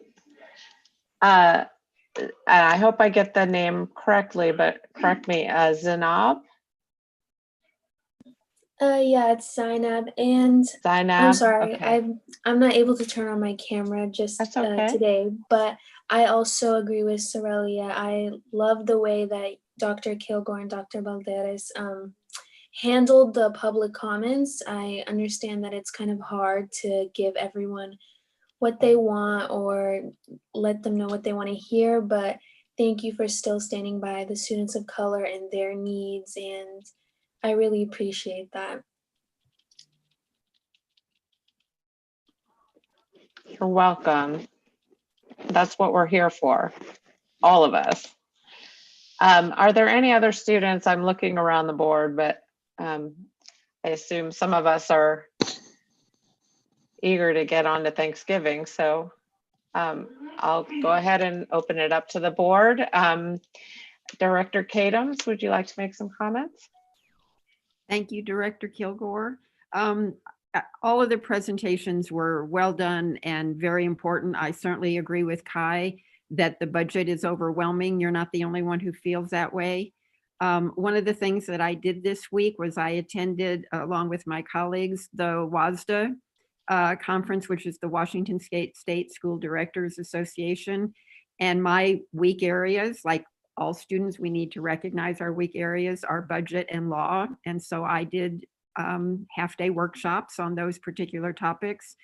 And I hope I get the name correctly, but correct me, Zainab? Yeah, it's Zainab, and Zainab? I'm sorry, okay. I'm not able to turn on my camera just That's okay. today, but I also agree with Sorelia. I love the way that Dr. Kilgore and Dr. Valderas handled the public comments. I understand that it's kind of hard to give everyone what they want or let them know what they want to hear, but thank you for still standing by the students of color and their needs, and I really appreciate that. You're welcome. That's what we're here for, all of us. Are there any other students? I'm looking around the board, but I assume some of us are eager to get on to Thanksgiving. So I'll go ahead and open it up to the board. Director Kadams, would you like to make some comments? Thank you, Director Kilgore. All of the presentations were well done and very important. I certainly agree with Kai that the budget is overwhelming. You're not the only one who feels that way. One of the things that I did this week was I attended, along with my colleagues, the WASDA conference, which is the Washington State School Directors Association. And my weak areas, like all students, we need to recognize our weak areas, are budget and law. And so I did half-day workshops on those particular topics.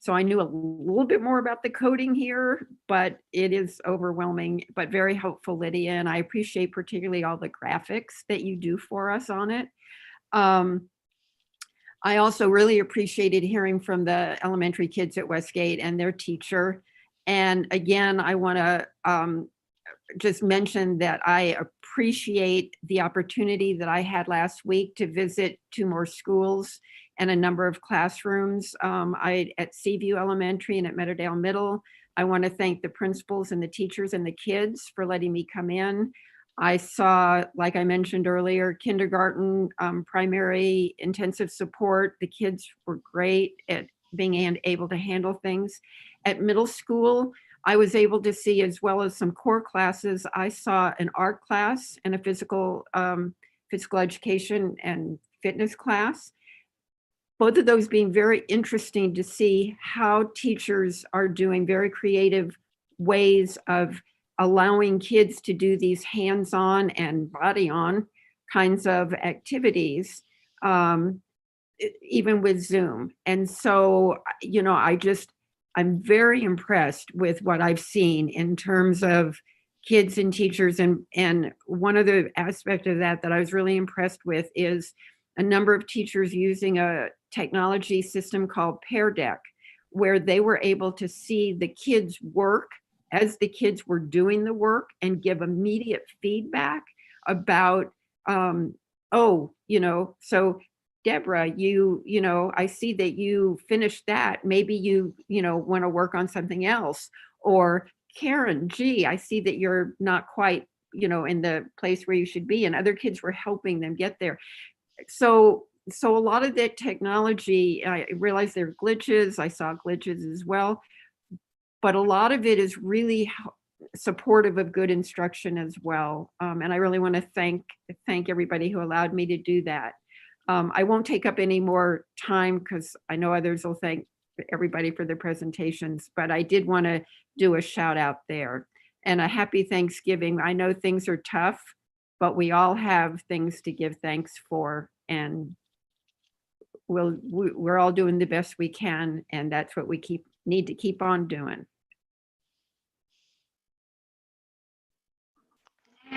So I knew a little bit more about the coding here, but it is overwhelming, but very helpful, Lydia. And I appreciate particularly all the graphics that you do for us on it. I also really appreciated hearing from the elementary kids at Westgate and their teacher. And again, I want to just mention that I appreciate the opportunity that I had last week to visit 2 more schools and a number of classrooms at Seaview Elementary and at Meadowdale Middle. I want to thank the principals and the teachers and the kids for letting me come in. I saw, like I mentioned earlier, kindergarten, primary intensive support. The kids were great at being able to handle things. At middle school, I was able to see, as well as some core classes, I saw an art class and a physical education and fitness class. Both of those being very interesting to see how teachers are doing very creative ways of allowing kids to do these hands-on and body-on kinds of activities, even with Zoom. And so, you know, I'm very impressed with what I've seen in terms of kids and teachers. And one of the aspects of that I was really impressed with is a number of teachers using a technology system called Pear Deck, where they were able to see the kids' work as the kids were doing the work and give immediate feedback about, oh, you know, so Deborah, you know, I see that you finished that. Maybe you know, want to work on something else. Or Karen, gee, I see that you're not quite, you know, in the place where you should be. And other kids were helping them get there. So a lot of that technology, I realized there are glitches. I saw glitches as well. But a lot of it is really supportive of good instruction as well. And I really want to thank everybody who allowed me to do that. I won't take up any more time because I know others will thank everybody for their presentations, but I did want to do a shout out there. And a happy Thanksgiving. I know things are tough, but we all have things to give thanks for, and we're all doing the best we can, and that's what we need to keep on doing.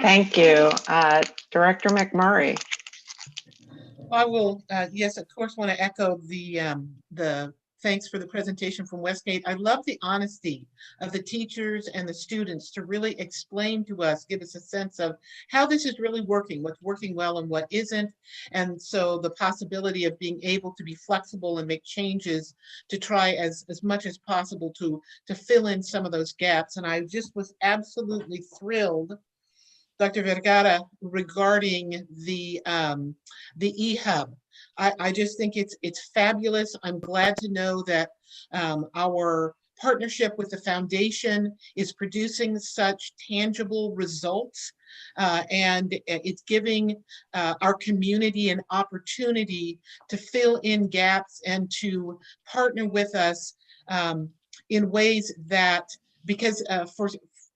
Thank you. Director McMurray. I will, yes, of course, want to echo the thanks for the presentation from Westgate. I love the honesty of the teachers and the students to really explain to us, give us a sense of how this is really working, what's working well and what isn't. And so the possibility of being able to be flexible and make changes to try as much as possible to fill in some of those gaps. And I just was absolutely thrilled, Dr. Vergara, regarding the EHub. I just think it's fabulous. I'm glad to know that our partnership with the foundation is producing such tangible results, and it's giving our community an opportunity to fill in gaps and to partner with us in ways that, because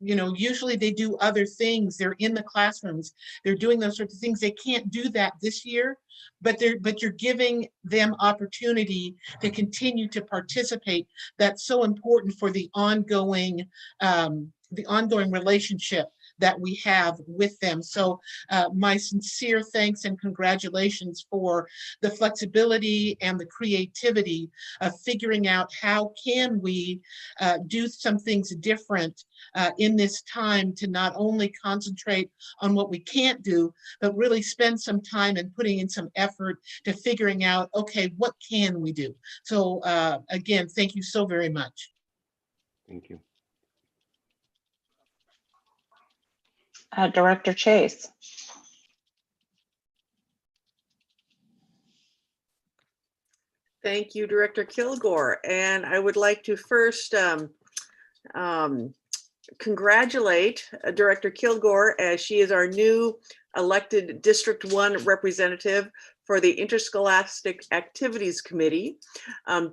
usually they do other things. They're in the classrooms. They're doing those sorts of things. They can't do that this year, but you're giving them opportunity to continue to participate. That's so important for the ongoing relationship that we have with them. So my sincere thanks and congratulations for the flexibility and the creativity of figuring out how can we do some things different in this time, to not only concentrate on what we can't do, but really spend some time and putting in some effort to figuring out, okay, what can we do? So again, thank you so very much. Thank you. Director Chase. Thank you, Director Kilgore. And I would like to first congratulate Director Kilgore, as she is our new elected District 1 representative for the Interscholastic Activities Committee.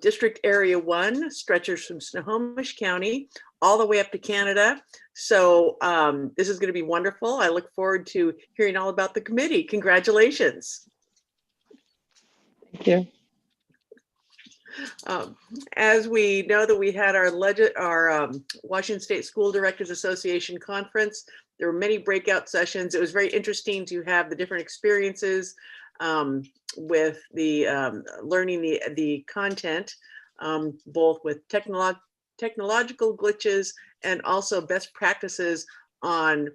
District Area 1 stretches from Snohomish County all the way up to Canada. So this is going to be wonderful. I look forward to hearing all about the committee. Congratulations. Thank you. As we know that we had our Washington State School Directors Association conference, there were many breakout sessions. It was very interesting to have the different experiences with the learning the content, both with technological glitches and also best practices on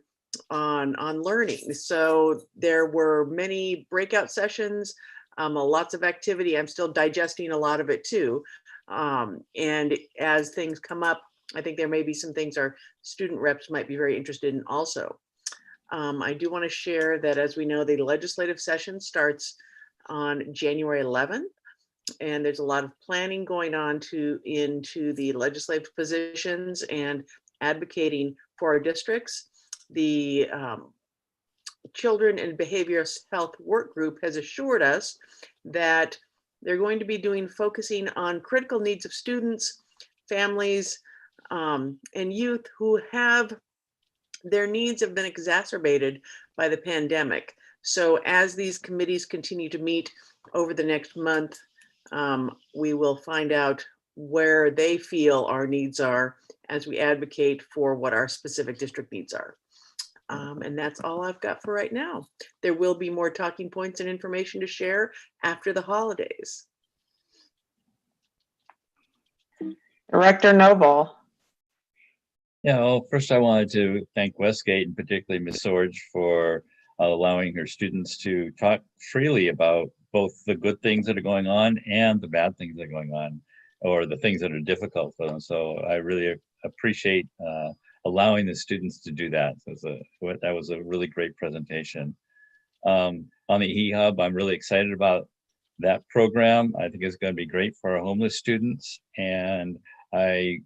learning. So there were many breakout sessions. Lots of activity. I'm still digesting a lot of it too. And as things come up, I think there may be some things our student reps might be very interested in also. I do want to share that, as we know, the legislative session starts on January 11th, and there's a lot of planning going on into the legislative positions and advocating for our districts. The Children and Behavioral Health Work Group has assured us that they're going to be focusing on critical needs of students, families, and youth who have their needs have been exacerbated by the pandemic. So as these committees continue to meet over the next month, we will find out where they feel our needs are as we advocate for what our specific district needs are. And that's all I've got for right now. There will be more talking points and information to share after the holidays. Director Noble. Yeah, well, first I wanted to thank Westgate and particularly Ms. Sorge for allowing her students to talk freely about both the good things that are going on and the bad things that are going on, or the things that are difficult for them. So I really appreciate allowing the students to do that. That was a really great presentation. On the EHub, I'm really excited about that program. I think it's going to be great for our homeless students, and I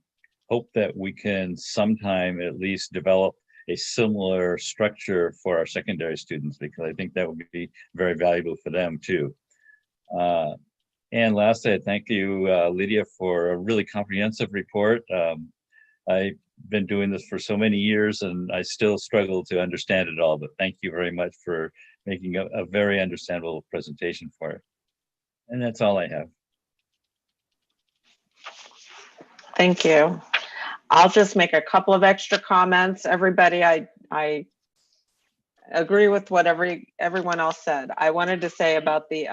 hope that we can sometime at least develop a similar structure for our secondary students, because I think that would be very valuable for them too. And lastly, I thank you, Lydia, for a really comprehensive report. I've been doing this for so many years and I still struggle to understand it all, but thank you very much for making a very understandable presentation for it. And that's all I have. Thank you. I'll just make a couple of extra comments. Everybody, I agree with what everyone else said. I wanted to say about the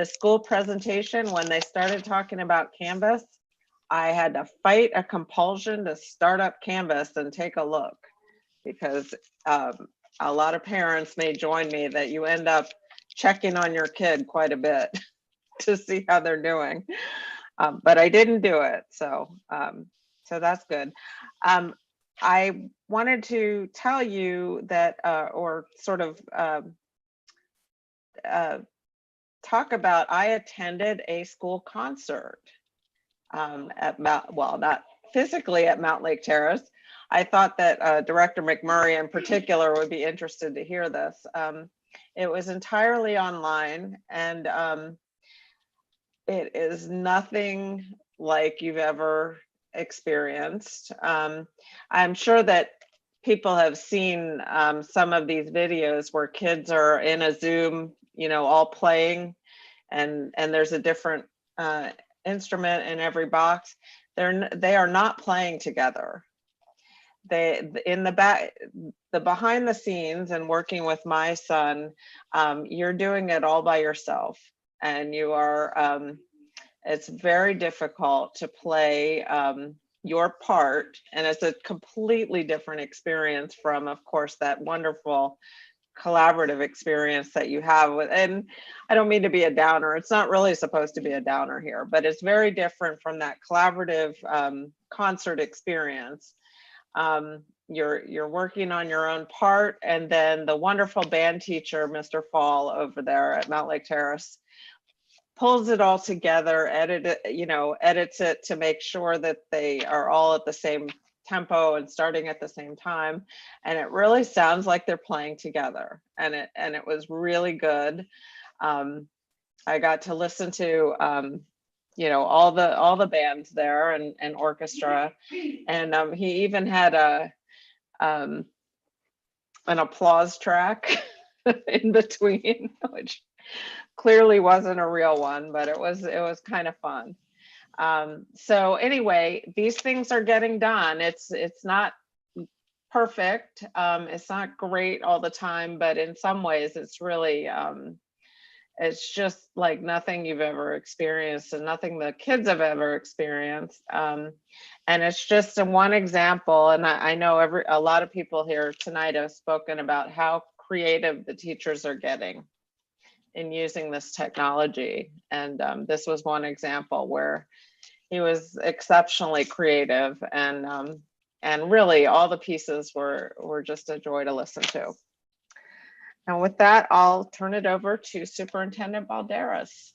school presentation, when they started talking about Canvas, I had to fight a compulsion to start up Canvas and take a look, because a lot of parents may join me that you end up checking on your kid quite a bit to see how they're doing. But I didn't do it, so that's good. I wanted to tell you that, or sort of talk about, I attended a school concert at not physically at Mount Lake Terrace. I thought that Director McMurray in particular would be interested to hear this. It was entirely online, and it is nothing like you've ever experienced. I'm sure that people have seen some of these videos where kids are in a Zoom, all playing, and there's a different instrument in every box. They are not playing together. In the back, the behind the scenes, and working with my son, you're doing it all by yourself, and you are it's very difficult to play your part, and it's a completely different experience from, of course, that wonderful collaborative experience that you have with, and I don't mean to be a downer, it's not really supposed to be a downer here, but it's very different from that collaborative concert experience. You're working on your own part, and then the wonderful band teacher, Mr. Fall, over there at Mount Lake Terrace, pulls it all together, edits it to make sure that they are all at the same tempo and starting at the same time, and it really sounds like they're playing together, and it was really good. I got to listen to, all the bands there and orchestra. And he even had an applause track in between, which clearly wasn't a real one, but it was kind of fun. So anyway, these things are getting done. It's not perfect. It's not great all the time, but in some ways it's really, it's just like nothing you've ever experienced and nothing the kids have ever experienced. And it's just one example. And I know a lot of people here tonight have spoken about how creative the teachers are getting in using this technology. And this was one example where he was exceptionally creative, and really all the pieces were just a joy to listen to. And with that, I'll turn it over to Superintendent Balderas.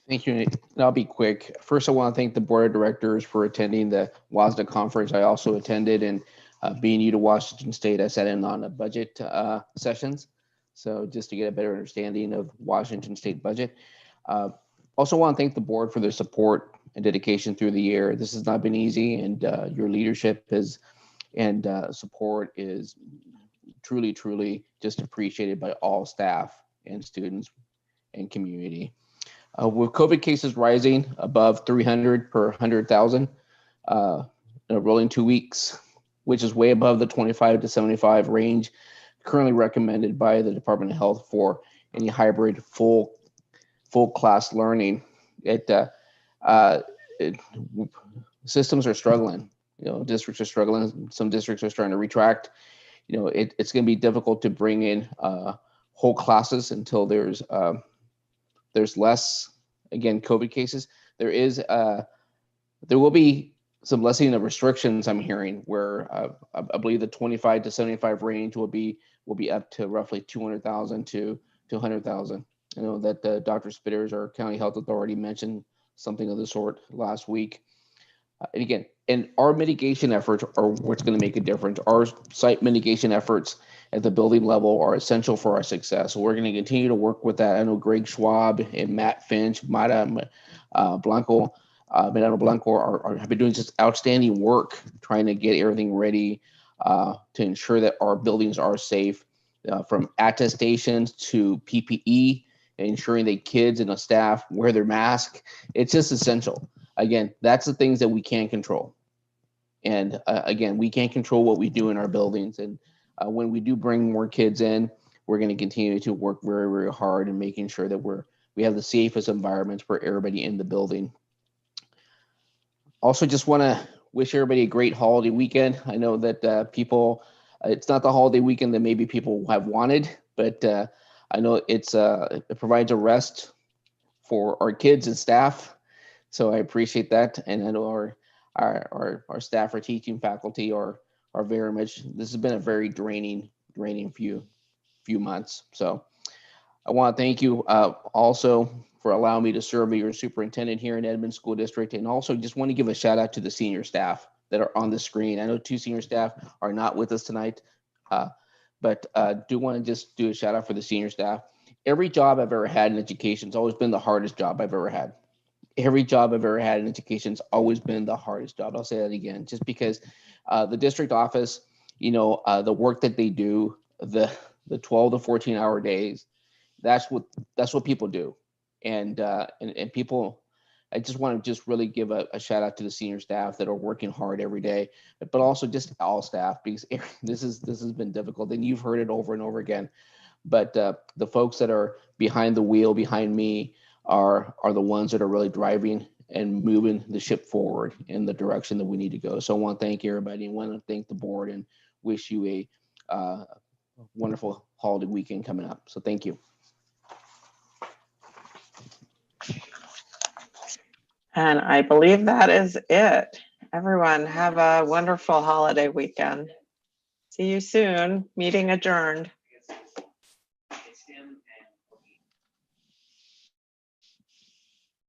Thank you. And I'll be quick. First, I want to thank the board of directors for attending the WASDA conference. I also attended, and being new to Washington State, I sat in on the budget sessions. So just to get a better understanding of Washington State budget. Also want to thank the board for their support and dedication through the year. This has not been easy, and your leadership and support is truly just appreciated by all staff and students and community. With COVID cases rising above 300 per 100,000 in a rolling 2 weeks, which is way above the 25 to 75 range currently recommended by the Department of Health for any hybrid full class learning. Systems are struggling. Districts are struggling. Some districts are starting to retract. It's going to be difficult to bring in whole classes until there's less, again, COVID cases. There will be some lessening of restrictions, I'm hearing, where I believe the 25 to 75 range will be up to roughly 200,000 to 100,000. I know that Dr. Spitters, our county health authority, mentioned something of the sort last week. And again, our mitigation efforts are what's going to make a difference. Our site mitigation efforts at the building level are essential for our success. So we're going to continue to work with that. I know Greg Schwab and Matt Finch, Mara Blanco, have been doing just outstanding work trying to get everything ready to ensure that our buildings are safe, from attestations to PPE, and ensuring that kids and the staff wear their mask. It's just essential. Again, that's the things that we can't control. And again, we can't control what we do in our buildings. And when we do bring more kids in, we're going to continue to work very, very hard in making sure that we have the safest environments for everybody in the building. Also, just want to wish everybody a great holiday weekend. I know that people, it's not the holiday weekend that maybe people have wanted, but I know it provides a rest for our kids and staff. So I appreciate that. And I know our staff, our teaching faculty are very much, this has been a very draining few months. So I want to thank you also for allowing me to serve as your superintendent here in Edmonds School District. And also just want to give a shout out to the senior staff that are on the screen. I know 2 senior staff are not with us tonight, but do want to just do a shout out for the senior staff. Every job I've ever had in education has always been the hardest job I've ever had. Every job I've ever had in education has always been the hardest job. I'll say that again, just because the district office, the work that they do, the 12 to 14 hour days, that's what people do. And people, I just want to really give a shout out to the senior staff that are working hard every day, but also just all staff, because this has been difficult, and you've heard it over and over again. But the folks that are behind the wheel, behind me, are the ones that are really driving and moving the ship forward in the direction that we need to go. So I want to thank everybody, and want to thank the board, and wish you a wonderful holiday weekend coming up. So thank you. And I believe that is it. Everyone have a wonderful holiday weekend. See you soon. Meeting adjourned.